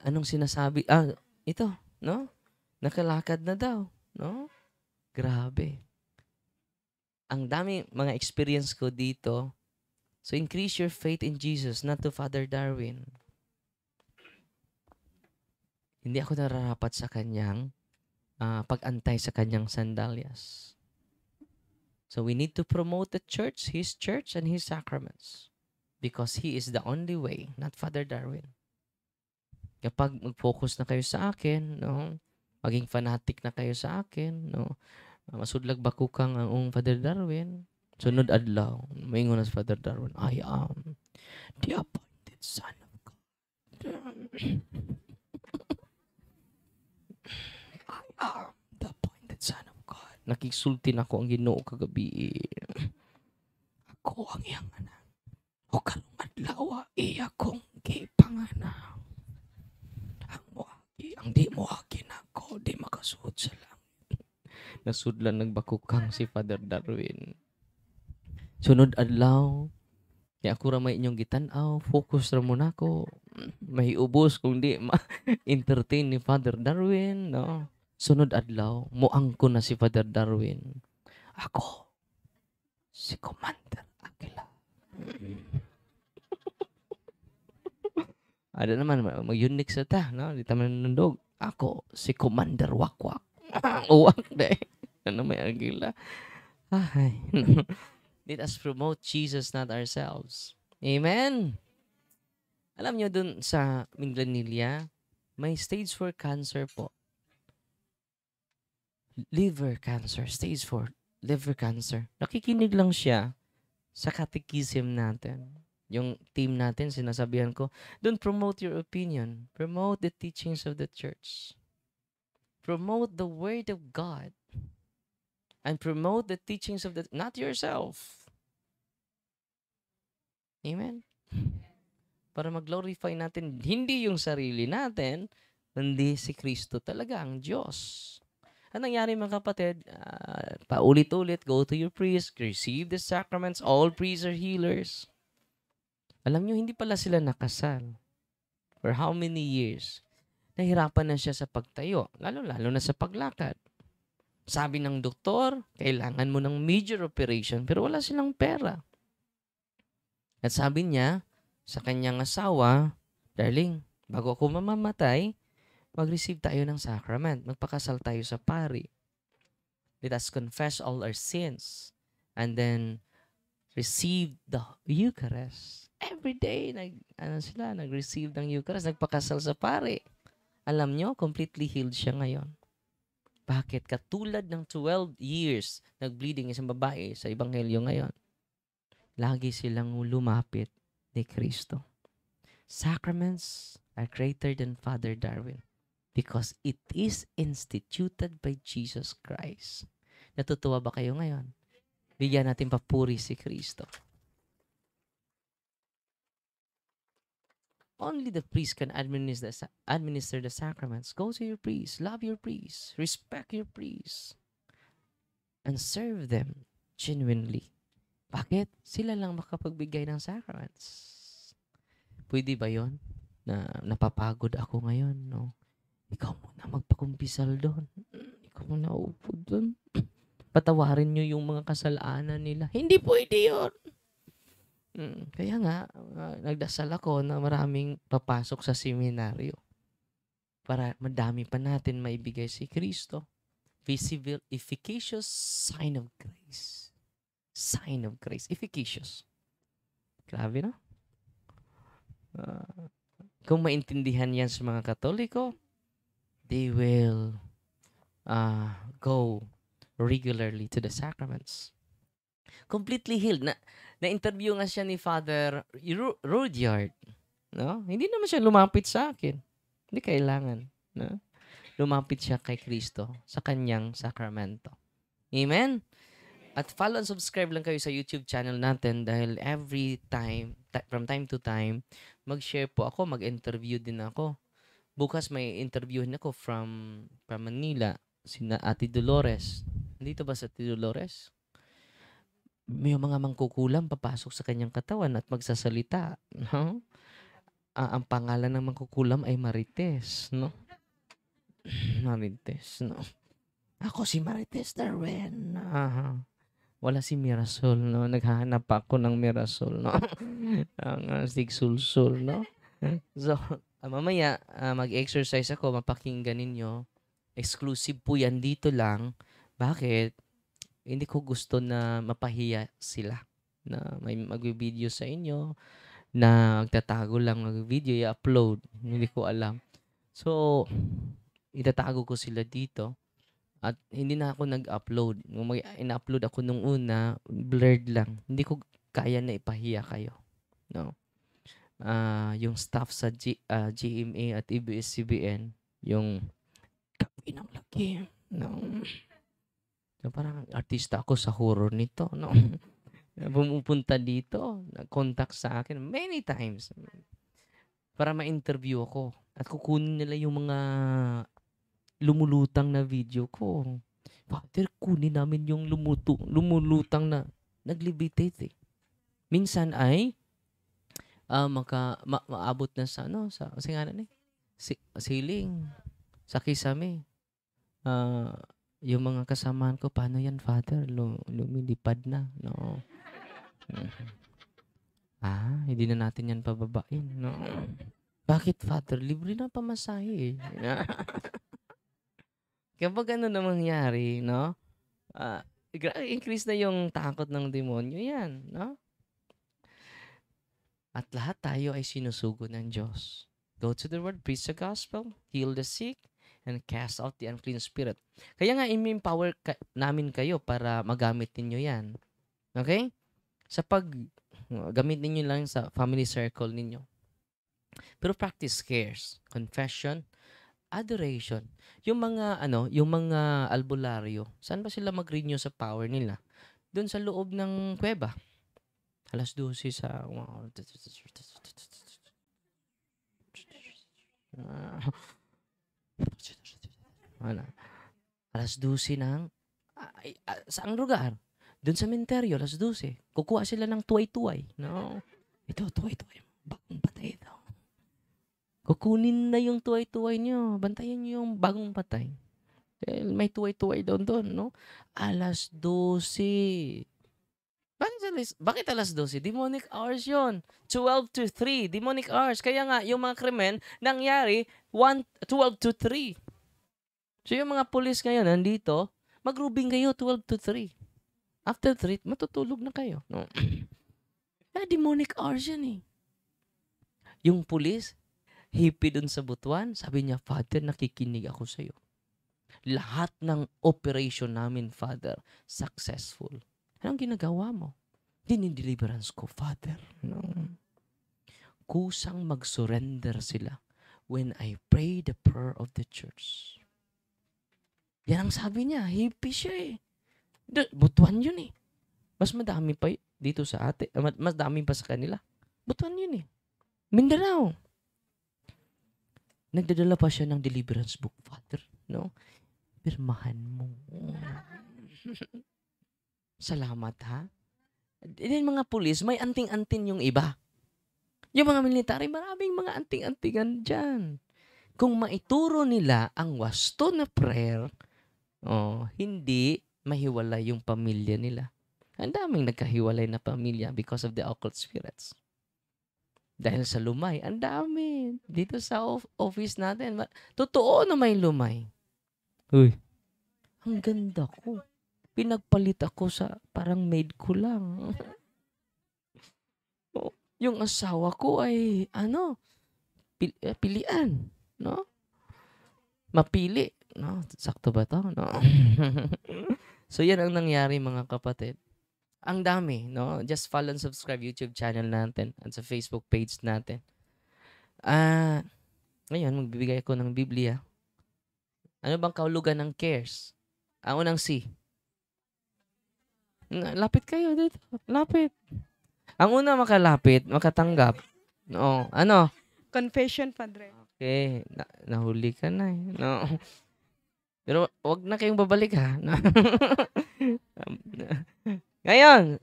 Anong sinasabi? Ito, no? Nakalakad na daw, no? Grabe. Ang dami mga experience ko dito. So increase your faith in Jesus, not to Father Darwin. Hindi ako nararapat sa kanyang pag-antay sa kanyang sandalyas. So we need to promote the church, his church, and his sacraments. Because he is the only way, not Father Darwin. Kapag mag-focus na kayo sa akin, no? Maging fanatic na kayo sa akin, no? Masudlag bako kang ang Father Darwin. Sunod adlaw, maingon na sa Father Darwin, I am the appointed son of God. I am the appointed son of God. Nakisultin ako ang Ginoo kagabi. Ako ang iyang anak. O karong adlaw, iya kong gipanganak. Ang di mo akin ako, di makasuot sa langit. Nasudlan nagbakukang si Father Darwin. Sunod adlaw, kaya ako ramay inyong gitanaw, focus ra muna ko. May ubos kung di ma-entertain ni Father Darwin, no? Sunod adlaw, muang ko na si Father Darwin. Ako, si Commander Aquila. Ada naman, mag-unique sa ta, no? Di taman nandog. Ako, si Commander Wakwak. Uwak deh. Ano may Aquila? Ay. Let us promote Jesus, not ourselves. Amen? Alam nyo dun sa Minglanilla, may stage 4 cancer po. Liver cancer. Stage 4. Liver cancer. Nakikinig lang siya sa catechism natin. Yung team natin, sinasabihan ko, don't promote your opinion. Promote the teachings of the church. Promote the word of God. And promote the teachings of the, not yourself. Amen? Para mag-glorify natin, hindi yung sarili natin, hindi si Kristo talaga ang Diyos. Ang nangyari mga kapatid, paulit-ulit, go to your priest, receive the sacraments, all priests are healers. Alam nyo, hindi pala sila nakasal. For how many years? Nahirapan na siya sa pagtayo, lalo-lalo na sa paglakad. Sabi ng doktor, kailangan mo ng major operation, pero wala silang pera. At sabi niya sa kanyang asawa, darling, bago ako mamamatay, mag-receive tayo ng sacrament. Magpakasal tayo sa pari. Let us confess all our sins. And then, receive the Eucharist. Every day, nag-receive ng Eucharist, nagpakasal sa pari. Alam nyo, completely healed siya ngayon. Bakit? Katulad ng 12 years nag-bleeding isang babae sa Ebanghelyo ngayon. Lagi silang lumapit ni Kristo. Sacraments are greater than Father Darwin because it is instituted by Jesus Christ. Natutuwa ba kayo ngayon? Bigyan natin papuri si Kristo. Only the priest can administer the sacraments. Go to your priest. Love your priest. Respect your priest. And serve them genuinely. Bakit? Sila lang makapagbigay ng sacraments. Pwede ba yon? Na napapagod ako ngayon, no? Ikaw muna magpakumpisal doon. Ikaw muna upo doon. Patawarin nyo yung mga kasalanan nila. Hindi pwede yun. Kaya nga, nagdasal ako na maraming papasok sa seminaryo para madami pa natin maibigay si Kristo. Visible, efficacious sign of grace. Sign of grace. Efficacious. Grabe, no? Kung maintindihan yan sa mga Katoliko, they will go regularly to the sacraments. Completely healed. Na-interview nga siya ni Father Rudyard. No? Hindi naman siya lumapit sa akin. Hindi kailangan. No? Lumapit siya kay Kristo sa kanyang sakramento. Amen? At follow and subscribe lang kayo sa YouTube channel natin dahil every time, from time to time, mag-share po ako, mag-interview din ako. Bukas may interviewin ako from Manila, sina Ate Dolores. Dito ba sa Ate Dolores? May mga mangkukulam papasok sa kanyang katawan at magsasalita. No? Ang pangalan ng mangkukulam ay Marites. No? Marites, no? Ako si Marites Darwin. Wala si Mirasol, no? Naghahanap ako ng Mirasol, no? Ang sigsulsul, no? So, mamaya, mag-exercise ako, mapakinggan ninyo. Exclusive po yan dito lang. Bakit? Hindi ko gusto na mapahiya sila. Na may mag-video sa inyo, na magtatago lang mag-video, i-upload. Hindi ko alam. So, itatago ko sila dito. At hindi na ako nag-upload. Nung ina-upload ako nung una, blurred lang. Hindi ko kaya na ipahiya kayo. No? Yung staff sa GMA at ABS-CBN, yung kapoy ng laki. No? So, parang artista ako sa horror nito. No? Pumupunta dito, nag-contact sa akin many times para ma-interview ako. At kukunin nila yung mga lumulutang na video ko. Father, kunin namin yung lumulutang na nag-levitate eh. Minsan ay maabot na sa singanan eh. Siling. Sa kisame. Yung mga kasamahan ko, paano yan, Father? Lumilipad na. No. Hindi na natin yan pababain. No. Bakit, Father? Libre na pamasahe eh. Kapag ano na mangyari, no? Increase na yung takot ng demonyo yan, no? At lahat tayo ay sinusugo ng Diyos. Go to the word, preach the gospel, heal the sick, and cast out the unclean spirit. Kaya nga, i-empower namin kayo para magamit ninyo yan. Okay? Gamit ninyo lang sa family circle ninyo. Pero practice cares, confession, adoration. Yung mga albularyo, saan ba sila mag-renew sa power nila? Doon sa loob ng kuweba. Alas 12 sa alas 12 ng saang lugar? Doon sa menteryo, alas 12. Kukuha sila ng tuway-tuway. No? Ito, tuway-tuway. Bagong patay ito. Kukunin na yung tuway-tuway nyo. Bantayan nyo yung bagong patay. Dahil may tuway-tuway doon, no? Alas 12. Bakit alas 12? Demonic hours yon. 12 to 3. Demonic hours. Kaya nga, yung mga krimen, nangyari 12 to 3. So, yung mga pulis ngayon, nandito, mag-rubing kayo 12 to 3. After 3, matutulog na kayo. No? Demonic hours yan eh. Yung pulis, hippie dun sa Butuan, sabi niya, Father, nakikinig ako sa'yo. Lahat ng operation namin, Father, successful. Anong ginagawa mo? Dinideliverance ko, Father. No. Kusang mag-surrender sila when I pray the prayer of the church. Yan ang sabi niya, hippie siya eh. Butuan yun eh. Mas madami pa dito sa mas dami pa sa kanila. Butuan yun eh. Mindanao. Nagdadala pa siya ng deliverance book, Father. No? Pirmahan mo. Salamat, ha? Din mga pulis, may anting-anting yung iba. Yung mga military, maraming mga anting-antingan dyan. Kung maituro nila ang wasto na prayer, hindi mahiwalay yung pamilya nila. Ang daming nagkahiwalay na pamilya because of the occult spirits. Dahil sa lumay, ang dami. Dito sa office natin, totoo na may lumay. Uy, ang ganda ko. Pinagpalit ako sa parang maid ko lang. Yung asawa ko ay, pilian. No? mapili. No? Sakto ba to? No? So, yan ang nangyari mga kapatid. Ang dami, no? Just follow and subscribe YouTube channel natin at sa Facebook page natin. Ngayon, magbibigay ako ng Biblia. Ano bang kahulugan ng cares? Ang unang C. Lapit kayo dito. Lapit. Ang una makalapit, makatanggap. No. Ano? Confession, Padre. Okay. Nahuli ka na eh. No. Pero wag na kayong babalik ha. No. Ngayon,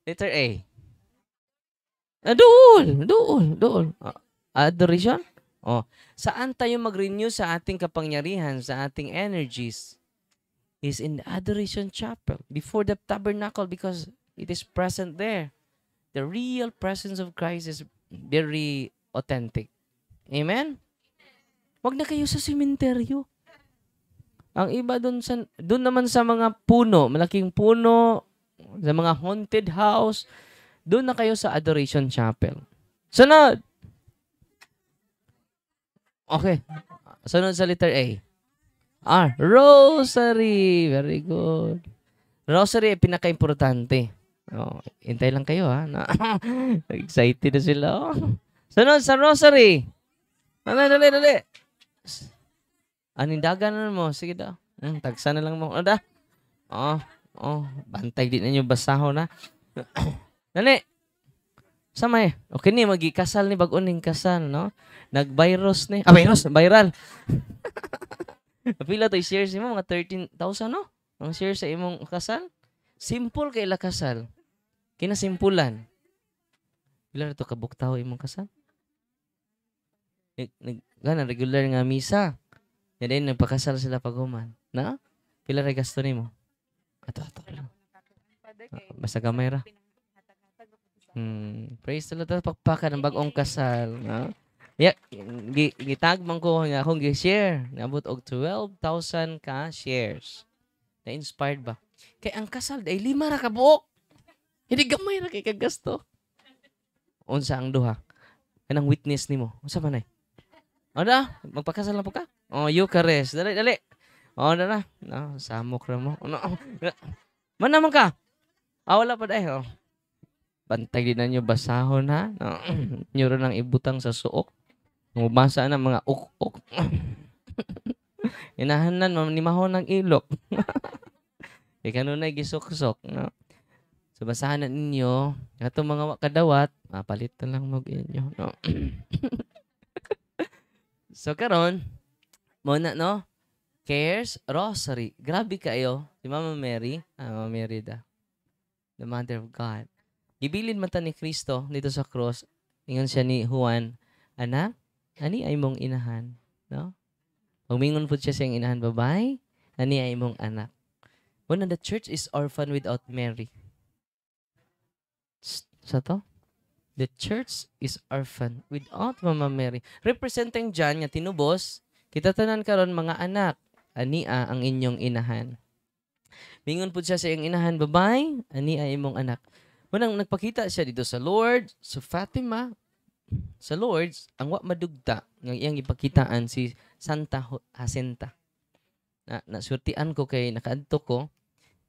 letter A. Doon. Adoration? Saan tayo mag-renew sa ating kapangyarihan, sa ating energies? Is in the adoration chapel, before the tabernacle, because it is present there. The real presence of Christ is very authentic. Amen? Wag na kayo sa sementeryo. Ang iba doon naman sa mga puno, malaking puno, sa mga haunted house, doon na kayo sa adoration chapel. Sunod. Okay. Sunod sa letter A. Rosary. Very good. Rosary ay pinaka-importante. Hintay lang kayo ha. Excited na sila. Sunod sa rosary. Dali. Anindagan mo. Sige daw. Tagsa na lang mo. Bantay din ninyo basahon na. Dali. Samay. Okay ni, magikasal ni bag-uning kasal, no? Nag-virus ni. Viral. Pila to shares mo? Mga 13,000, no? Ang shares sa imong kasal. Simple kay la kasal. Kinasimpulan. Pila na to kabuktaw imong kasal? Regular nga misa. Yan din, nagpakasal sila paghuman. Na? Pila rin gasto ni mo? Ato lang. Basta gamay ra. Praise the Lord. Pakpakan ng bagong kasal. No? Gitagman ko nga akong gi-share. Nabot og 12,000 ka shares. Na-inspired ba? Kay ang kasal, ay 5 ra ka buok. Hindi gamay ra kay kagasto. Unsa ang duha? Kanang witness nimo. Unsa man ay? Magpakasal na po ka? Eucharist. Dali. Dala. No, samok ra mo. Man naman ka? Wala pa dahil. Bantay din na nyo basahon ha. Nyo rin ang ibutang sa suok. Mubasa na mga uk-uk. Inahanan, mamimahon ng ilok. Kanunay gisok-sok. No? So basahan na ninyo. Itong mga kadawat, mapalit na lang mag-inyo. No? So karon, muna no? Cares, rosary. Grabe kayo. Si Mama Mary. Mama Mary da. The Mother of God. Gibilin mata ni Kristo dito sa cross. Ingon siya ni Juan, anak, ani ay mong inahan. No? Pagmingon po siya siyang inahan, babae, ani ay mong anak. When the church is orphan without Mary. Sa to? The church is orphan without Mama Mary. Representing dyan nga tinubos, kita tanan karon mga anak, ania ang inyong inahan. Mingon po siya sa iyong inahan, babae, ani ay mong anak. Munang nagpakita siya dito sa Lord, sa Fatima, sa Lord's, ang wa madugta, ng iyang ipakitaan si Santa Jacinta. Nasurtian ko kay nakaadto ko,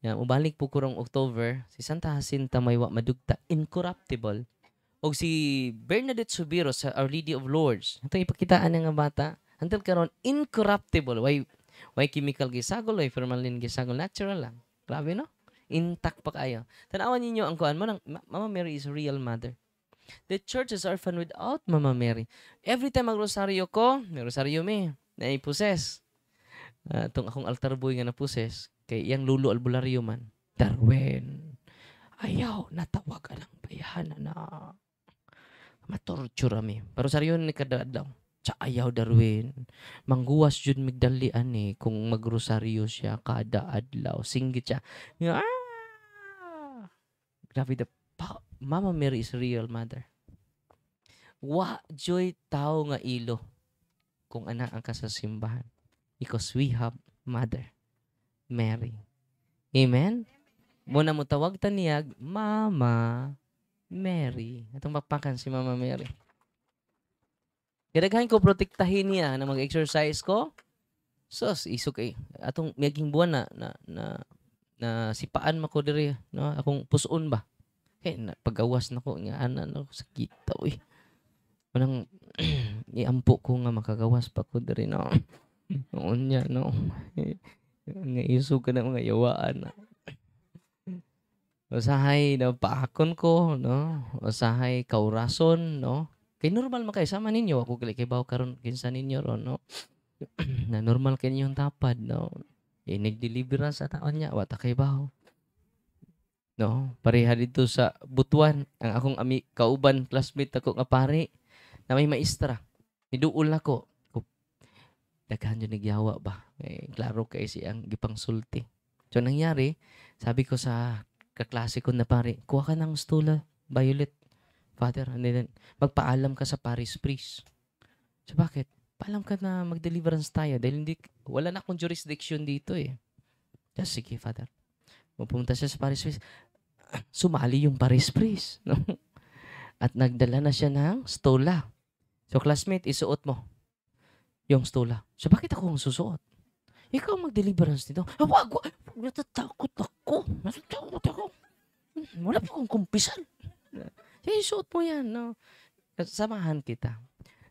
ubalik po kurong October, si Santa Jacinta may wa madugta, incorruptible. O si Bernadette Subiro sa Our Lady of Lourdes, ito ipakitaan nga bata, until karon incorruptible, why chemical gisagol, why formalin gisagol, natural lang. Grabe no? Intact pa kayo. Tanawan ninyo ang kuan mo ng Mama Mary is a real mother. The church is orphan without Mama Mary. Every time mag-rosaryo ko, may rosaryo me, na iposes. Itong akong altar boy nga naposes, kay iyang lulo albularyo man. Darwin, ayaw, natawag ang bayahan na matorture mi. Parosaryo ni kada adlaw. Sa ayaw Darwin. Mangguwas jud migdalian ni kung magrosaryo siya kada adlaw. Singgit siya. Grabe Mama Mary is a real mother. Wa joy tao nga ilo kung anak ang kasasimbahan. Because we have Mother Mary. Amen? Muna mo tawag taniyag, Mama Mary. Itong mapakan si Mama Mary. Kadaghan ko protektahin niya na mag-exercise ko. Sus, isok eh. Atong miyaging buwan na sipaan mako diri, no? Akong puson ba? Pagawas na ko nga ana no sakit uy. Manang iampo ko nga makagawas pa ko diri no. Noon niya no. Nga isog ka na mga yawaan na. Usahay na paakon ko, no? Usahay kaurason, no? Kay normal man kay sama ninyo ako kay baw karon kinsa ninyo ron, no? Na normal kay yung tapad, no? Nagdelibera sa taon niya, wata kay baw. No? Pareha dito sa Butuan, ang akong kauban classmate ako nga pare na may maestra. Niduol ako. Daghan yun nagyawa ba? Klaro kay siyang gipang sulti. So nangyari, sabi ko sa kaklase ko na pare, kuha ka ng stula, Violet, Father, and then magpaalam ka sa Paris Priest. So bakit? Paalam ka na mag-deliverance tayo dahil wala na akong jurisdiction dito eh. Just sige, Father. Pupunta siya sa Paris Priest. Sumali yung Paris Priest. No? At nagdala na siya ng stola. So classmate, isuot mo yung stola. So bakit ako ang susuot? Ikaw mag-deliverance nito. Wag! Natatakot ako. Wala pa akong kumpisan. Isuot mo yan. No? Samahan kita.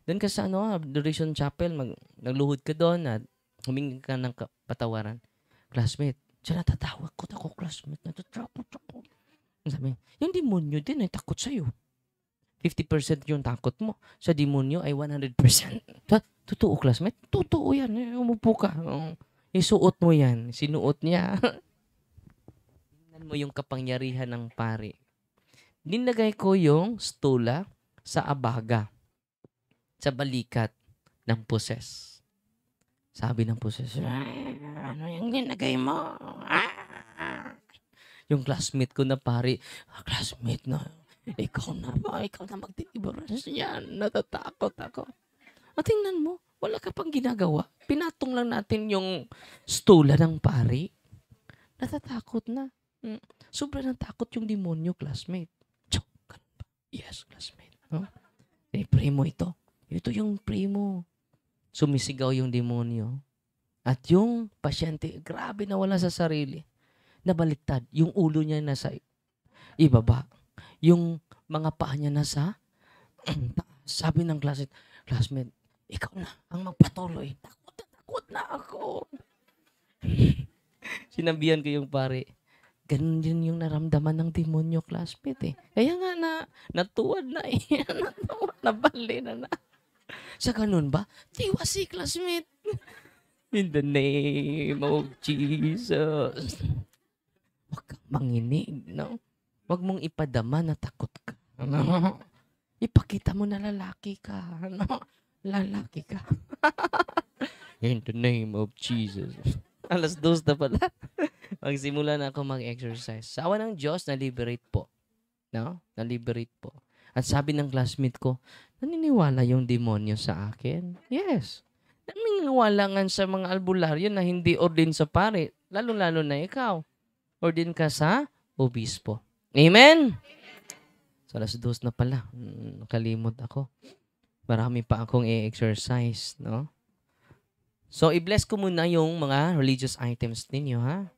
Doon ka sa Adoration Chapel, nagluhod ka doon at humingi ka ng patawaran. Classmate, siya natatawag ko ako, classmate. Natatakot ako. Sabi, yung demonyo din ay takot sa'yo. 50% yung takot mo. Sa demonyo ay 100%. Totoo, classmate? Totoo yan. Umupo ka. Isuot mo yan. Sinuot niya. Tingnan mo yung kapangyarihan ng pari. Ninagay ko yung stola sa abaga. Sa balikat ng poses. Sabi ng poses, ano yung ginagay mo? Yung classmate ko na pari, classmate na, ikaw na mag-deliverance yan. Natatakot ako. At tingnan mo, wala ka pang ginagawa. Pinatong lang natin yung stola ng pari. Natatakot na. Sobrang takot yung demonyo, classmate. Chok, ganun ba? Yes, classmate. No? Pray mo ito. Ito yung pray mo. Sumisigaw yung demonyo. At yung pasyente, grabe na wala sa sarili. Nabaliktad. Yung ulo niya nasa ibaba. Yung mga paa niya nasa sabi ng classmate, ikaw na ang magpatuloy. Takot na ako. Sinabihan ko yung pare, ganun din yung naramdaman ng demonyo, classmate eh. Kaya nga natuwad na eh. Natuwad na bali na. Sa ganun ba? Tiwa si classmate. In the name of Jesus. Huwag kang manginig, no? Huwag mong ipadama na takot ka. No? Ipakita mo na lalaki ka. No? Lalaki ka. In the name of Jesus. Alas 2 na pala. Magsimula na ako mag-exercise. Sa awa ng Diyos, na-liberate po. No? Na-liberate po. At sabi ng classmate ko, naniniwala yung demonyo sa akin? Yes. Naniniwala nga sa mga albularyo na hindi ordin sa pare. Lalo-lalo na ikaw. Ordin ka sa obispo. Amen? So, alas 2 na pala. Nakalimot ako. Marami pa akong i-exercise, no? So, i-bless ko muna yung mga religious items ninyo, ha?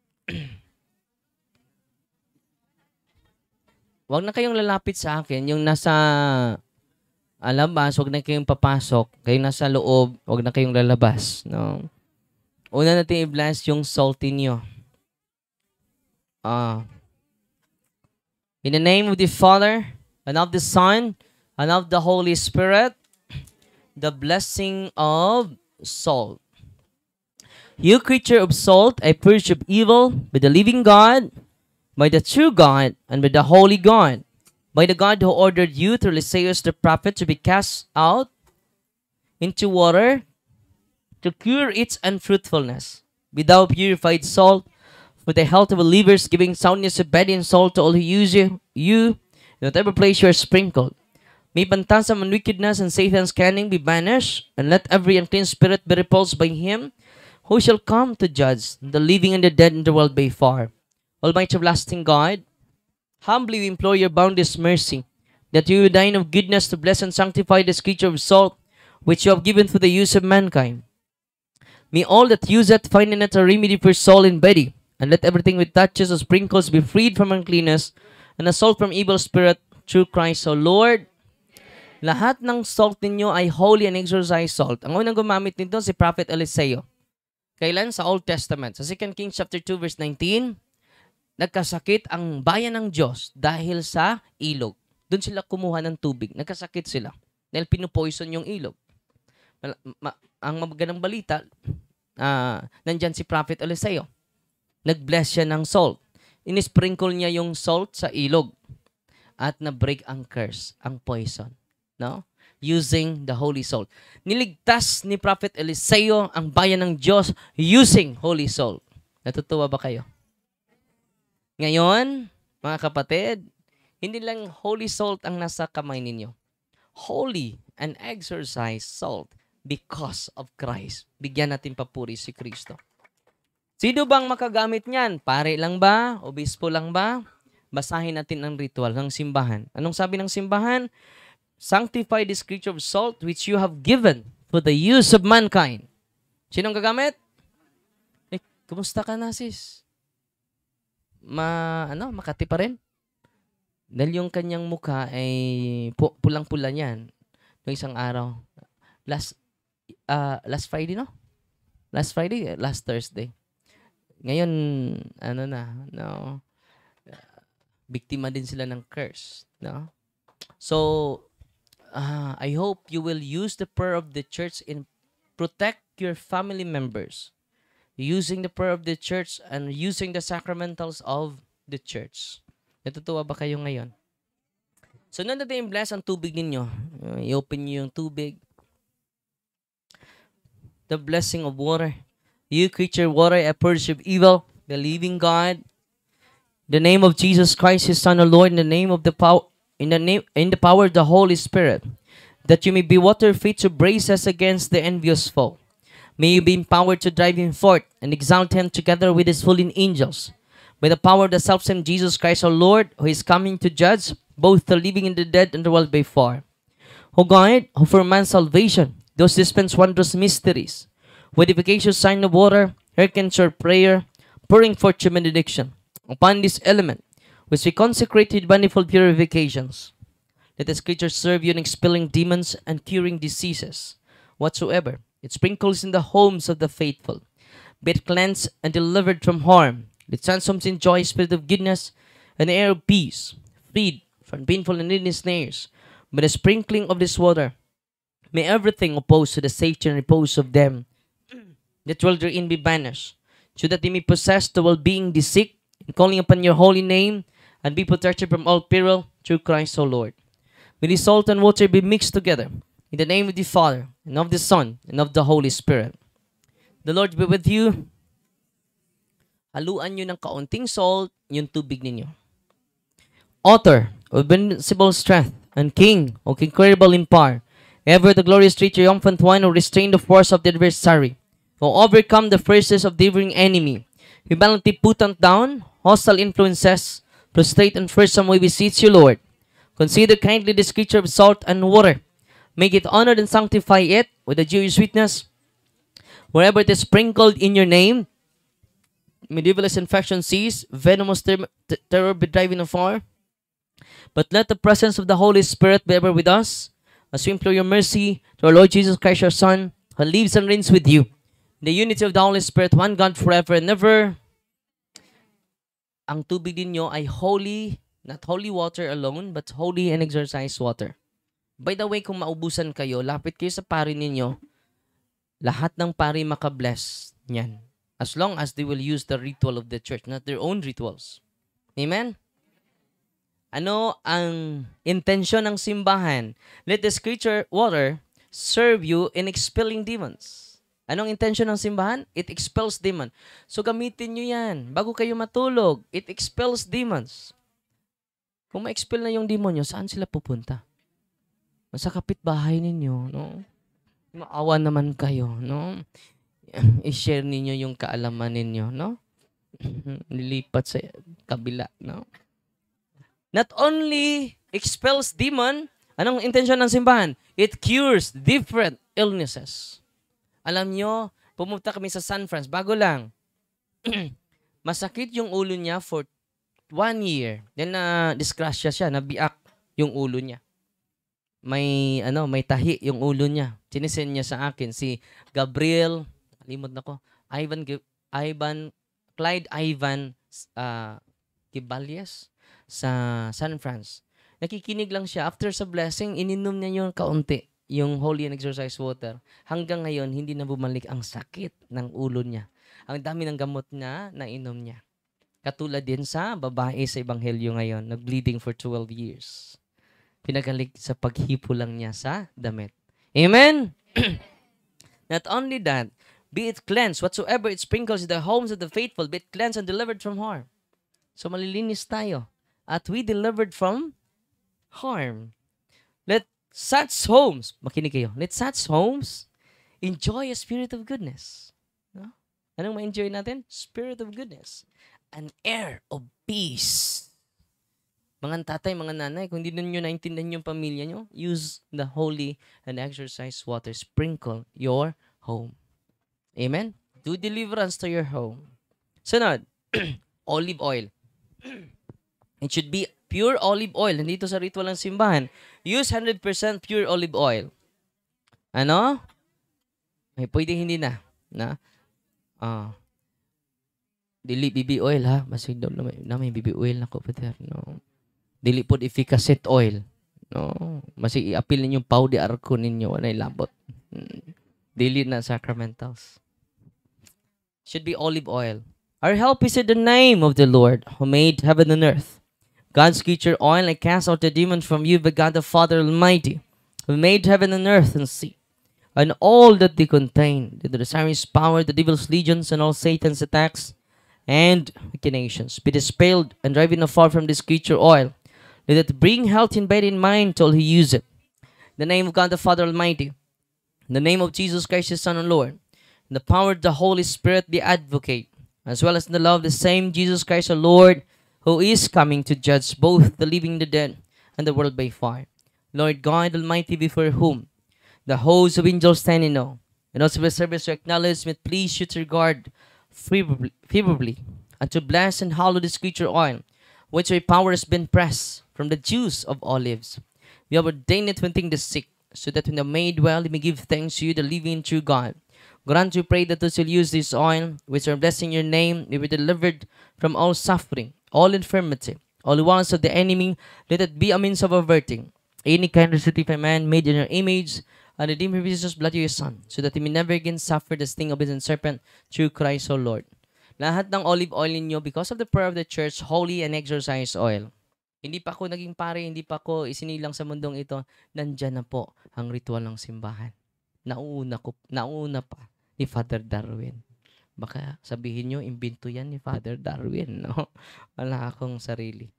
Huwag na kayong lalapit sa akin. Yung nasa labas, huwag na kayong papasok. Kayo nasa loob, huwag na kayong lalabas, no? Una natin i-bless yung salt ninyo. In the name of the Father, and of the Son, and of the Holy Spirit, the blessing of salt. You creature of salt, I purge of evil by the living God, by the true God, and by the holy God, by the God who ordered you through Isaiah the prophet to be cast out into water to cure its unfruitfulness. Be thou purified salt, for the health of believers, giving soundness of body and soul to all who use you in whatever place you are sprinkled. May bantasam and wickedness and Satan's cunning be banished, and let every unclean spirit be repulsed by him who shall come to judge the living and the dead in the world by far. Almighty everlasting God, humbly we implore your boundless mercy, that you would deign of goodness to bless and sanctify this creature of salt, which you have given for the use of mankind. May all that use it find in it a remedy for soul and body, and let everything which touches or sprinkles be freed from uncleanness, and a salt from evil spirit, through Christ. So Lord, lahat ng salt ninyo ay holy and exorcised salt. Ang unang gumamit nito si Prophet Eliseo. Kailan? Sa Old Testament. Sa 2 Kings chapter 2 verse 19, nagkasakit ang bayan ng Diyos dahil sa ilog. Doon sila kumuha ng tubig. Nagkasakit sila dahil pinupoison yung ilog. Ang magandang balita, nandyan si Prophet Eliseo. Nag-bless siya ng salt. Inisprinkle niya yung salt sa ilog at na-break ang curse, ang poison. No? Using the holy salt. Niligtas ni Prophet Eliseo ang bayan ng Diyos using holy salt. Natutuwa ba kayo? Ngayon, mga kapatid, hindi lang holy salt ang nasa kamay ninyo. Holy and exorcised salt because of Christ. Bigyan natin papuri si Kristo. Sino bang makagamit niyan? Pare lang ba? Obispo lang ba? Basahin natin ang ritual ng simbahan. Anong sabi ng simbahan? Sanctify this creature of salt which you have given for the use of mankind. Sinong gagamit? Kumusta ka na, sis? Makati pa rin? Dahil yung kanyang mukha ay pulang-pula niyan. Noong isang araw. Last Friday, no? Last Friday? Last Thursday. Ngayon, biktima din sila ng curse, no? So, I hope you will use the prayer of the church in protect your family members, using the prayer of the church and using the sacramentals of the church. Natutuwa ba kayo ngayon? So, nandito yung bless ang tubig ninyo. I-open nyo yung tubig. The blessing of water. You creature water, a purge of evil, believing God. In the name of Jesus Christ, His Son, our Lord, in the name of the power, in the power of the Holy Spirit, that you may be water fit to brace us against the envious foe. May you be empowered to drive him forth and exalt him together with his fallen angels. By the power of the selfsame Jesus Christ, our Lord, who is coming to judge both the living and the dead and the world by far. O God, who for man's salvation, those dispense wondrous mysteries, with efficacious sign of water, hearken to our prayer, pouring forth your benediction upon this element, which we consecrated manifold purifications. Let this creature serve you in expelling demons and curing diseases, whatsoever it sprinkles in the homes of the faithful. Be it cleansed and delivered from harm. Let sandstorms enjoy spirit of goodness and the air of peace, freed from painful and needless snares. By the sprinkling of this water, may everything opposed to the safety and repose of them that dwell therein be banished, so that they may possess the well-being they seek, in calling upon your holy name, and be protected from all peril through Christ our Lord. May the salt and water be mixed together, in the name of the Father, and of the Son, and of the Holy Spirit. The Lord be with you. Haluan nyo ng kaunting salt yung tubig ninyo. Author of invincible strength, and King of incredible in power, ever the glorious triumphant one who restrained the force of the adversary, who overcome the forces of the devouring enemy, who valiantly put down hostile influences, prostrate and fearsome, we beseech you, Lord. Consider kindly this creature of salt and water. Make it honored and sanctify it with the Jewish sweetness. Wherever it is sprinkled in your name, medievalist infection cease, venomous terror be driven afar. But let the presence of the Holy Spirit be ever with us, as we implore your mercy to our Lord Jesus Christ, our Son, who lives and reigns with you, in the unity of the Holy Spirit, one God forever and ever. Ang tubig ninyo ay holy, not holy water alone, but holy and exorcised water. By the way, kung maubusan kayo, lapit kayo sa pari ninyo, lahat ng pari makabless niyan. As long as they will use the ritual of the church, not their own rituals. Amen? Ano ang intensyon ng simbahan? Let this creature water serve you in expelling demons. Anong intensyon ng simbahan? It expels demon. So gamitin nyo yan. Bago kayo matulog, it expels demons. Kung ma-expel na yung demon nyo, saan sila pupunta? Sa kapitbahay ninyo, no? Maawa naman kayo, no? I-share ninyo yung kaalaman ninyo, no? Lilipat sa kabila, no? Not only expels demon, Anong intensyon ng simbahan? It cures different illnesses. Alam nyo, pumunta kami sa San Francisco, bago lang. Masakit yung ulo niya for 1 year. Then disgrasya siya, nabiak yung ulo niya. May tahi yung ulo niya. Sinisend niya sa akin si Gabriel, kalimot na ko, Clyde Ivan Giballes sa San Francisco. Nakikinig lang siya. After sa blessing, ininom niya yung kaunti, yung holy and exercise water. Hanggang ngayon, hindi na bumalik ang sakit ng ulo niya. Ang dami ng gamot na nainom niya. Katulad din sa babae sa Ebanghelyo ngayon, nag-bleeding for 12 years. Pinagaling sa paghipo lang niya sa damit. Amen? Not only that, be it cleansed, whatsoever it sprinkles in the homes of the faithful, be it cleansed and delivered from harm. So malilinis tayo. At we delivered from harm. Let such homes, makinig kayo, let such homes enjoy a spirit of goodness. No? Anong ma-enjoy natin? Spirit of goodness. An air of peace. Mga tatay, mga nanay, kung hindi ninyo naintindihan yung pamilya nyo, use the holy and exercise water. Sprinkle your home. Amen? Do deliverance to your home. Sunod, olive oil. It should be pure olive oil. Nandito sa ritual ng simbahan. Use 100% pure olive oil. Ano? Ay, pwede hindi na. Dili BB oil ha. Masig daw na may BB oil na ko. No. Dili po efficacet oil. No. Masig i-appeal ninyo pau di arko ninyo. Anay labot. Dili na sacramentals. Should be olive oil. Our help is in the name of the Lord who made heaven and earth. God's creature oil, I cast out the demon from you, but God the Father Almighty, who made heaven and earth and sea, and all that they contain, the desiring power, the devil's legions, and all Satan's attacks and machinations, be dispelled and driven afar from this creature oil. Let it bring health in body and mind till he use it. In the name of God the Father Almighty, in the name of Jesus Christ, his Son and Lord, in the power of the Holy Spirit, the advocate, as well as in the love of the same Jesus Christ our Lord, who is coming to judge both the living and the dead, and the world by fire. Lord God Almighty, before whom the hosts of angels stand in awe, and also the service to acknowledge, may please you to regard favorably, and to bless and hallow this creature oil, which your power has been pressed from the juice of olives. We have ordained it when the sick, so that when they are made well, they may give thanks to you, the living and true God. Grant, we pray, that those who use this oil, which are blessing your name, may be delivered from all suffering, all infirmity, all wants of the enemy. Let it be a means of averting any kind of of man made in your image, and redeem him with Jesus' blood of your Son, so that he may never again suffer the sting of his serpent, through Christ our Lord. Lahat ng olive oil ninyo, because of the prayer of the church, holy and exorcised oil. Hindi pa ako naging pare, hindi pa ako isinilang sa mundong ito, nandyan na po ang ritual ng simbahan. Nauna pa ni Father Darwin. Baka sabihin nyo, imbento yan ni Father Darwin, no? Wala akong sarili.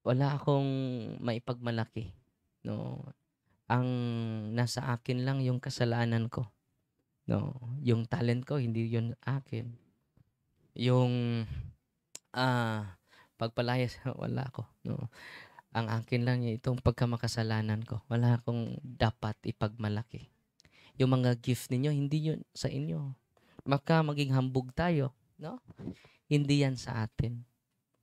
Wala akong maipagmalaki, no? Ang nasa akin lang yung kasalanan ko. No, yung talent ko hindi yun akin. Yung pagpalayas wala ko, no. Ang akin lang itong pagkamakasalanan ko. Wala akong dapat ipagmalaki. Yung mga gift ninyo, hindi yun sa inyo. Maka maging hambog tayo, no? Hindi yan sa atin.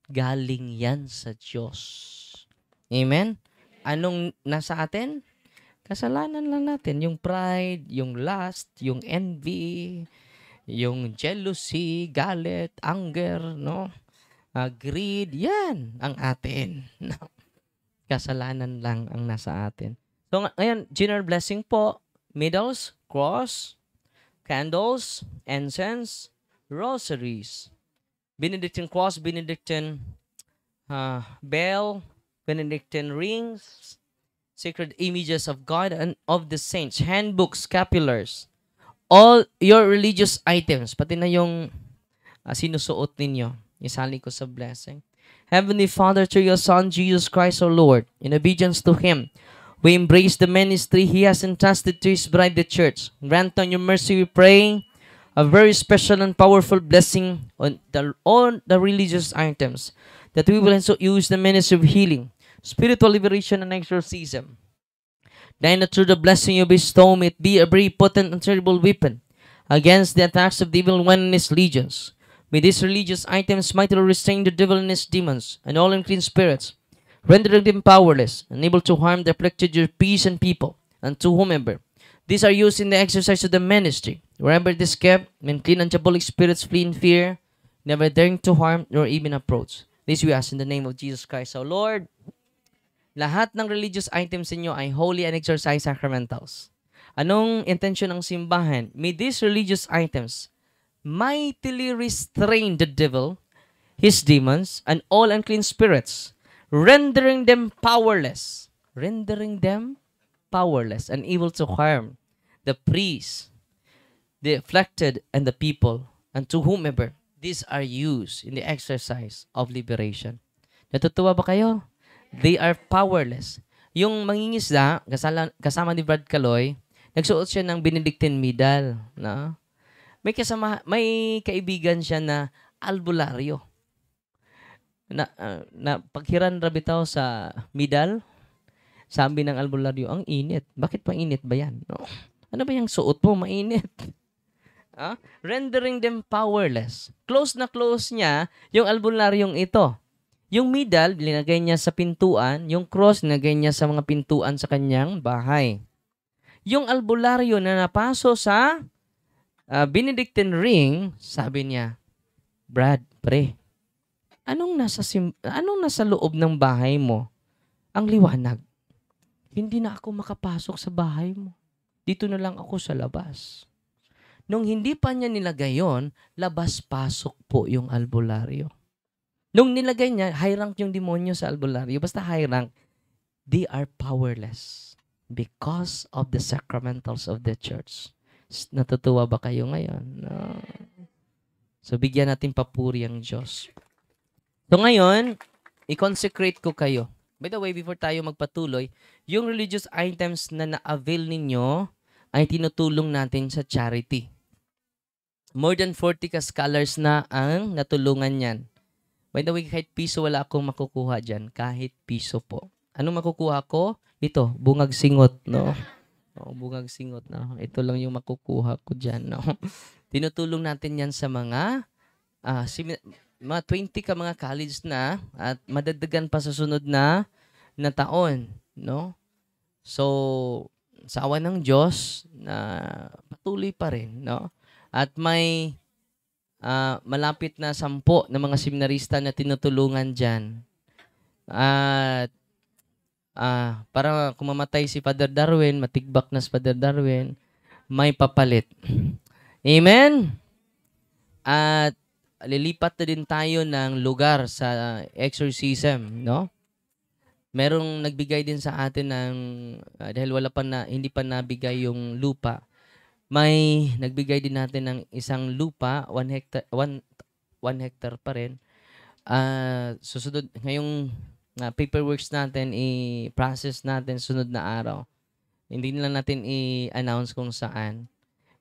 Galing yan sa Diyos. Amen? Anong nasa atin? Kasalanan lang natin. Yung pride, yung lust, yung envy, yung jealousy, galit, anger, no? Greed, yan ang atin. No? Kasalanan lang ang nasa atin. So ngayon, general blessing po, medals, cross, candles, incense, rosaries, Benedictine cross, Benedictine bell, Benedictine rings, sacred images of God and of the saints, handbooks, scapulars, all your religious items, pati na yung sinusuot ninyo, isali ko sa blessing. Heavenly Father, through your Son, Jesus Christ our Lord, in obedience to Him, we embrace the ministry He has entrusted to His bride, the church. Grant on your mercy, we pray, a very special and powerful blessing on the religious items, that we will also use the ministry of healing, spiritual liberation, and exorcism, Then that through the blessing you bestow me, it be a very potent and terrible weapon against the attacks of the evil one and his legions. May these religious items mightily restrain the devil and his demons and all unclean spirits, rendering them powerless, unable to harm the afflicted your peace and people, and to whomever. These are used in the exercise of the ministry. Wherever this kept, when clean and diabolic spirits flee in fear, never daring to harm nor even approach. This we ask in the name of Jesus Christ. So Lord, lahat ng religious items inyo ay holy and exercise sacramentals. Anong intention ng simbahan? May these religious items mightily restrain the devil, his demons, and all unclean spirits, rendering them powerless. Rendering them powerless and able to harm the priests, the afflicted, and the people, and to whomever. These are used in the exercise of liberation. Natutuwa ba kayo? They are powerless. Yung mangingisda, kasama ni Brad Caloy, nagsuot siya ng Benedictine medal. No? May kaibigan siya na albularyo. Na paghiran rabitaw sa medal, sabi ng albularyo, ang init. Bakit pa init ba yan? No? Ano ba yung suot mo? Mainit. Rendering them powerless. Close na close niya yung albularyong ito. Yung medal, linagay niya sa pintuan. Yung cross, linagay niya sa mga pintuan sa kanyang bahay. Yung albularyo na napaso sa Benedictine ring, sabi niya, Brad, pre, anong nasa loob ng bahay mo? Ang liwanag. Hindi na ako makapasok sa bahay mo. Dito na lang ako sa labas. Nung hindi pa niya nilagay yon, labas-pasok po yung albularyo. Nung nilagay niya, high rank yung demonyo sa albularyo. Basta high rank, they are powerless because of the sacramentals of the church. Natutuwa ba kayo ngayon? No. So, bigyan natin papuri ang Diyos. So, ngayon, i-consecrate ko kayo. By the way, before tayo magpatuloy, yung religious items na na-avail ninyo ay tinutulong natin sa charity. More than 40 ka-scholars na ang natulungan yan. By the way, kahit piso wala akong makukuha dyan. Kahit piso po. Anong makukuha ko? Ito, bungag singot, no? Bungag singot, no? Ito lang yung makukuha ko dyan, no? Tinutulong natin yan sa mga 20 ka mga college na at madagdagan pa sa sunod na taon, no? So, sa awa ng Diyos, na patuloy pa rin, no? At may malapit na 10 na mga seminarista na tinutulungan dyan. At para kung mamatay si Father Darwin, matigbak na si Father Darwin, may papalit. Amen? At lilipat na din tayo ng lugar sa exorcism, no? Merong nagbigay din sa atin ng dahil hindi pa nabigay yung lupa. May nagbigay din natin ng isang lupa, 1 hectare pa rin. Susunod ngayong paperworks natin, i-process natin sunod na araw. Hindi na natin i-announce kung saan.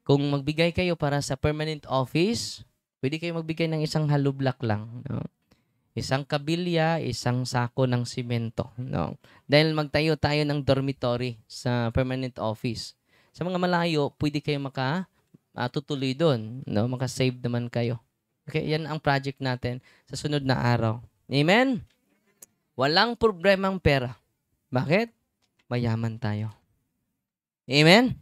Kung magbigay kayo para sa permanent office, pwede kayo magbigay ng isang hollow block lang, no? Isang kabilya, isang sako ng simento, no? Dahil magtayo tayo ng dormitory sa permanent office. Sa mga malayo, pwede kayo tutuloy doon, no? Maka-save naman kayo. Okay, yan ang project natin sa sunod na araw. Amen? Walang problemang pera. Bakit? Mayaman tayo. Amen?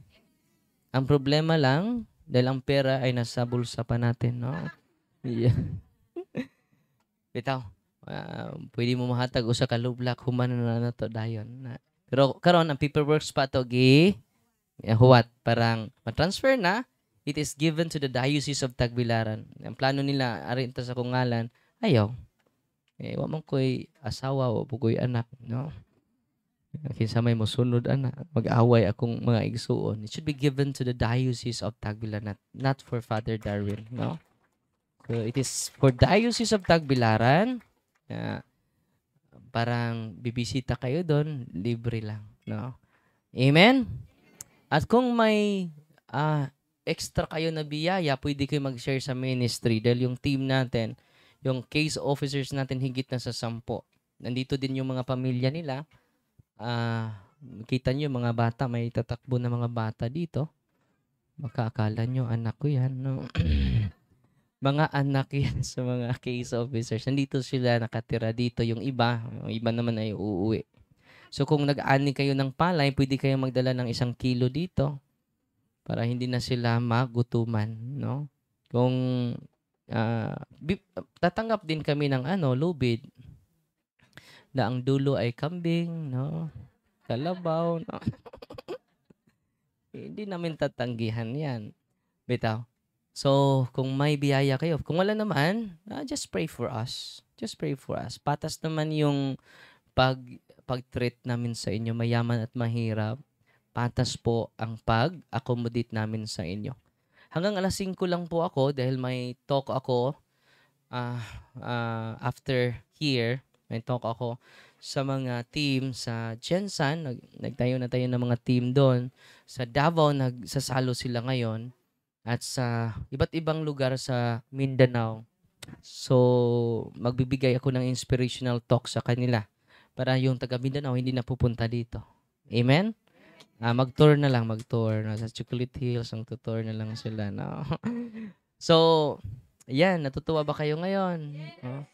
Ang problema lang, dahil ang pera ay nasa bulsa pa natin, no? Yeah. Bitaw, pwede mo mahatag usa ka lublak human na to dayon. Pero karon ang paperworks pa to huwat parang ma-transfer na, it is given to the Diocese of Tagbilaran. Ang plano nila arin ta sa kungalan, ayaw. Wa man koy asawa o koy anak, no? Kinsa may mosunod ana, mag-away akong mga igsuon. It should be given to the Diocese of Tagbilaran, not for Father Darwin, no? So it is for Diocese of Tagbilaran. Parang bibisita kayo doon, libre lang, no? Amen. At kung may extra kayo na biyaya, pwede kayo mag-share sa ministry dahil yung team natin, yung case officers natin higit na sa 10. Nandito din yung mga pamilya nila. Kita nyo mga bata, may tatakbo na mga bata dito. Baka akala nyo, anak ko yan. No? Mga anak yan sa mga case officers. Nandito sila nakatira dito. Yung iba naman ay uuwi. So kung nag-ani kayo ng palay, pwede kayo magdala ng 1 kilo dito para hindi na sila magutuman. No? Kung tatanggap din kami ng lubid na ang dulo ay kambing, no? Kalabaw, no? Hindi namin tatanggihan yan. Bitaw. So, kung may biyaya kayo, kung wala naman, just pray for us. Just pray for us. Patas naman yung pag-treat namin sa inyo, mayaman at mahirap. Patas po ang pag-accommodate namin sa inyo. Hanggang alas 5 lang po ako dahil may talk ako after here. May talk ako sa mga team sa Jensan. Nagtayo na tayo ng mga team doon. Sa Davao, nagsasalo sila ngayon. At sa iba't ibang lugar sa Mindanao. So, magbibigay ako ng inspirational talk sa kanila. Para yung taga Mindanao hindi na pupunta dito. Amen? Mag-tour na lang, mag-tour. No? Sa Chocolate Hills, ang tutor na lang sila. No? So, yan, natutuwa ba kayo ngayon? No?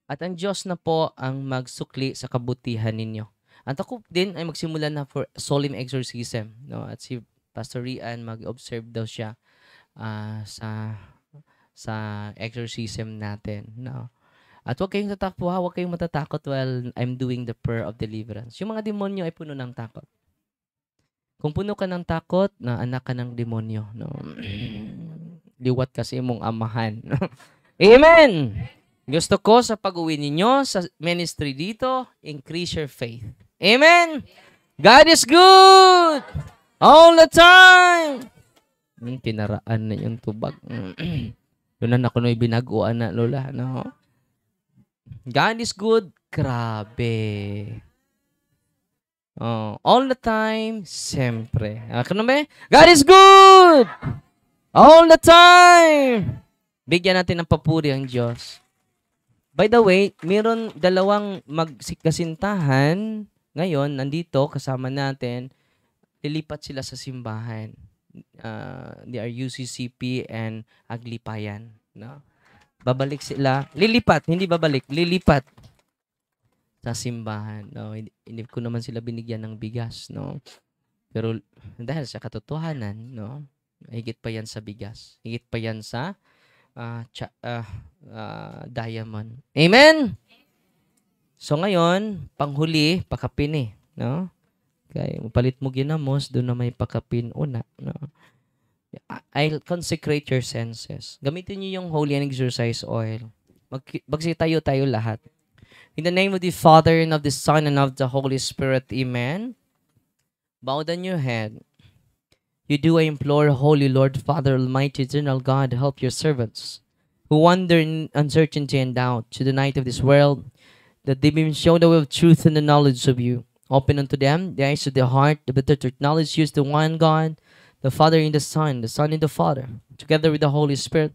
At ang Diyos na po ang magsukli sa kabutihan ninyo. At ako din ay magsimula na for solemn exorcism. No? At si Pastor Rian mag-observe daw siya sa exorcism natin. No? At huwag kayong tatakbo, huwag kayong matatakot while I'm doing the prayer of deliverance. Yung mga demonyo ay puno ng takot. Kung puno ka ng takot, na anak ka ng demonyo. No? Liwat kasi mong amahan. Amen! Gusto ko sa pag-uwi ninyo sa ministry dito, increase your faith. Amen! God is good! All the time! Kinaraan na yung tubag. Doon na ako na binaguan na, Lola. No? God is good. Grabe. All the time, siyempre. Ano ba? God is good! All the time! Bigyan natin ng papuri ang Diyos. By the way, meron 2 magkasintahan ngayon, nandito, kasama natin, lilipat sila sa simbahan. They are UCCP and Aglipayan. No? Babalik sila. Lilipat, hindi babalik. Lilipat sa simbahan. No? Hindi ko naman sila binigyan ng bigas. No? Pero dahil sa katotohanan, no? Higit pa yan sa bigas. Higit pa yan sa diamond. Amen? So ngayon, panghuli, pakapin no? Kaya mapalit mo ginamos, doon na may pakapin una. No? I'll consecrate your senses. Gamitin niyo yung holy and exercise oil. Magsitayo tayo lahat. In the name of the Father, and of the Son, and of the Holy Spirit. Amen? Bow down your head. You do, I implore, Holy Lord, Father, Almighty, Eternal God, help your servants who wander in uncertainty and doubt to the night of this world, that they may show the way of truth and the knowledge of you. Open unto them the eyes of their heart, the better to acknowledge you as the one God, the Father in the Son in the Father, together with the Holy Spirit,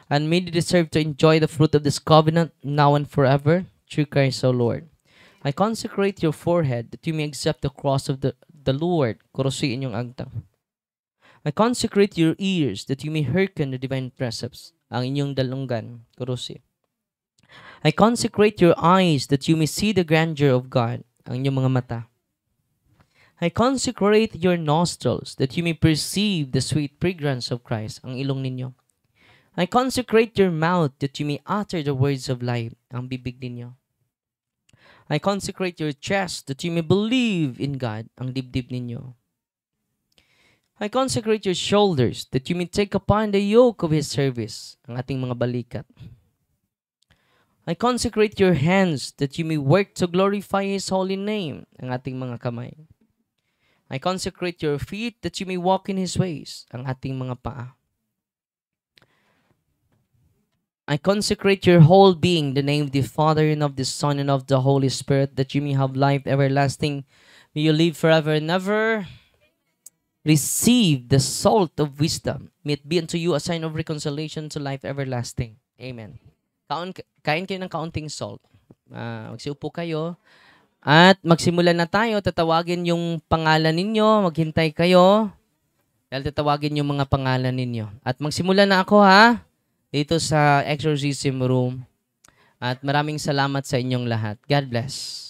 and may they deserve to enjoy the fruit of this covenant now and forever, through Christ our Lord. I consecrate your forehead that you may accept the cross of the Lord. Kurusiin yung agta. I consecrate your ears that you may hearken the divine precepts. Ang inyong dalunggan. Kurusi. I consecrate your eyes that you may see the grandeur of God. Ang inyong mga mata. I consecrate your nostrils that you may perceive the sweet fragrance of Christ. Ang ilong ninyo. I consecrate your mouth that you may utter the words of life. Ang bibig ninyo. I consecrate your chest that you may believe in God. Ang dibdib ninyo. I consecrate your shoulders that you may take upon the yoke of His service. Ang ating mga balikat. I consecrate your hands that you may work to glorify His holy name. Ang ating mga kamay. I consecrate your feet that you may walk in His ways. Ang ating mga paa. I consecrate your whole being, the name of the Father and of the Son and of the Holy Spirit, that you may have life everlasting. May you live forever and ever. Receive the salt of wisdom. May it be unto you a sign of reconciliation to life everlasting. Amen. Kain kayo ng kaunting salt. Magsiupo kayo. At magsimulan na tayo, tatawagin yung pangalan ninyo, maghintay kayo. Dahil tatawagin yung mga pangalan ninyo. At magsimula na ako ha, dito sa exorcism room. At maraming salamat sa inyong lahat. God bless.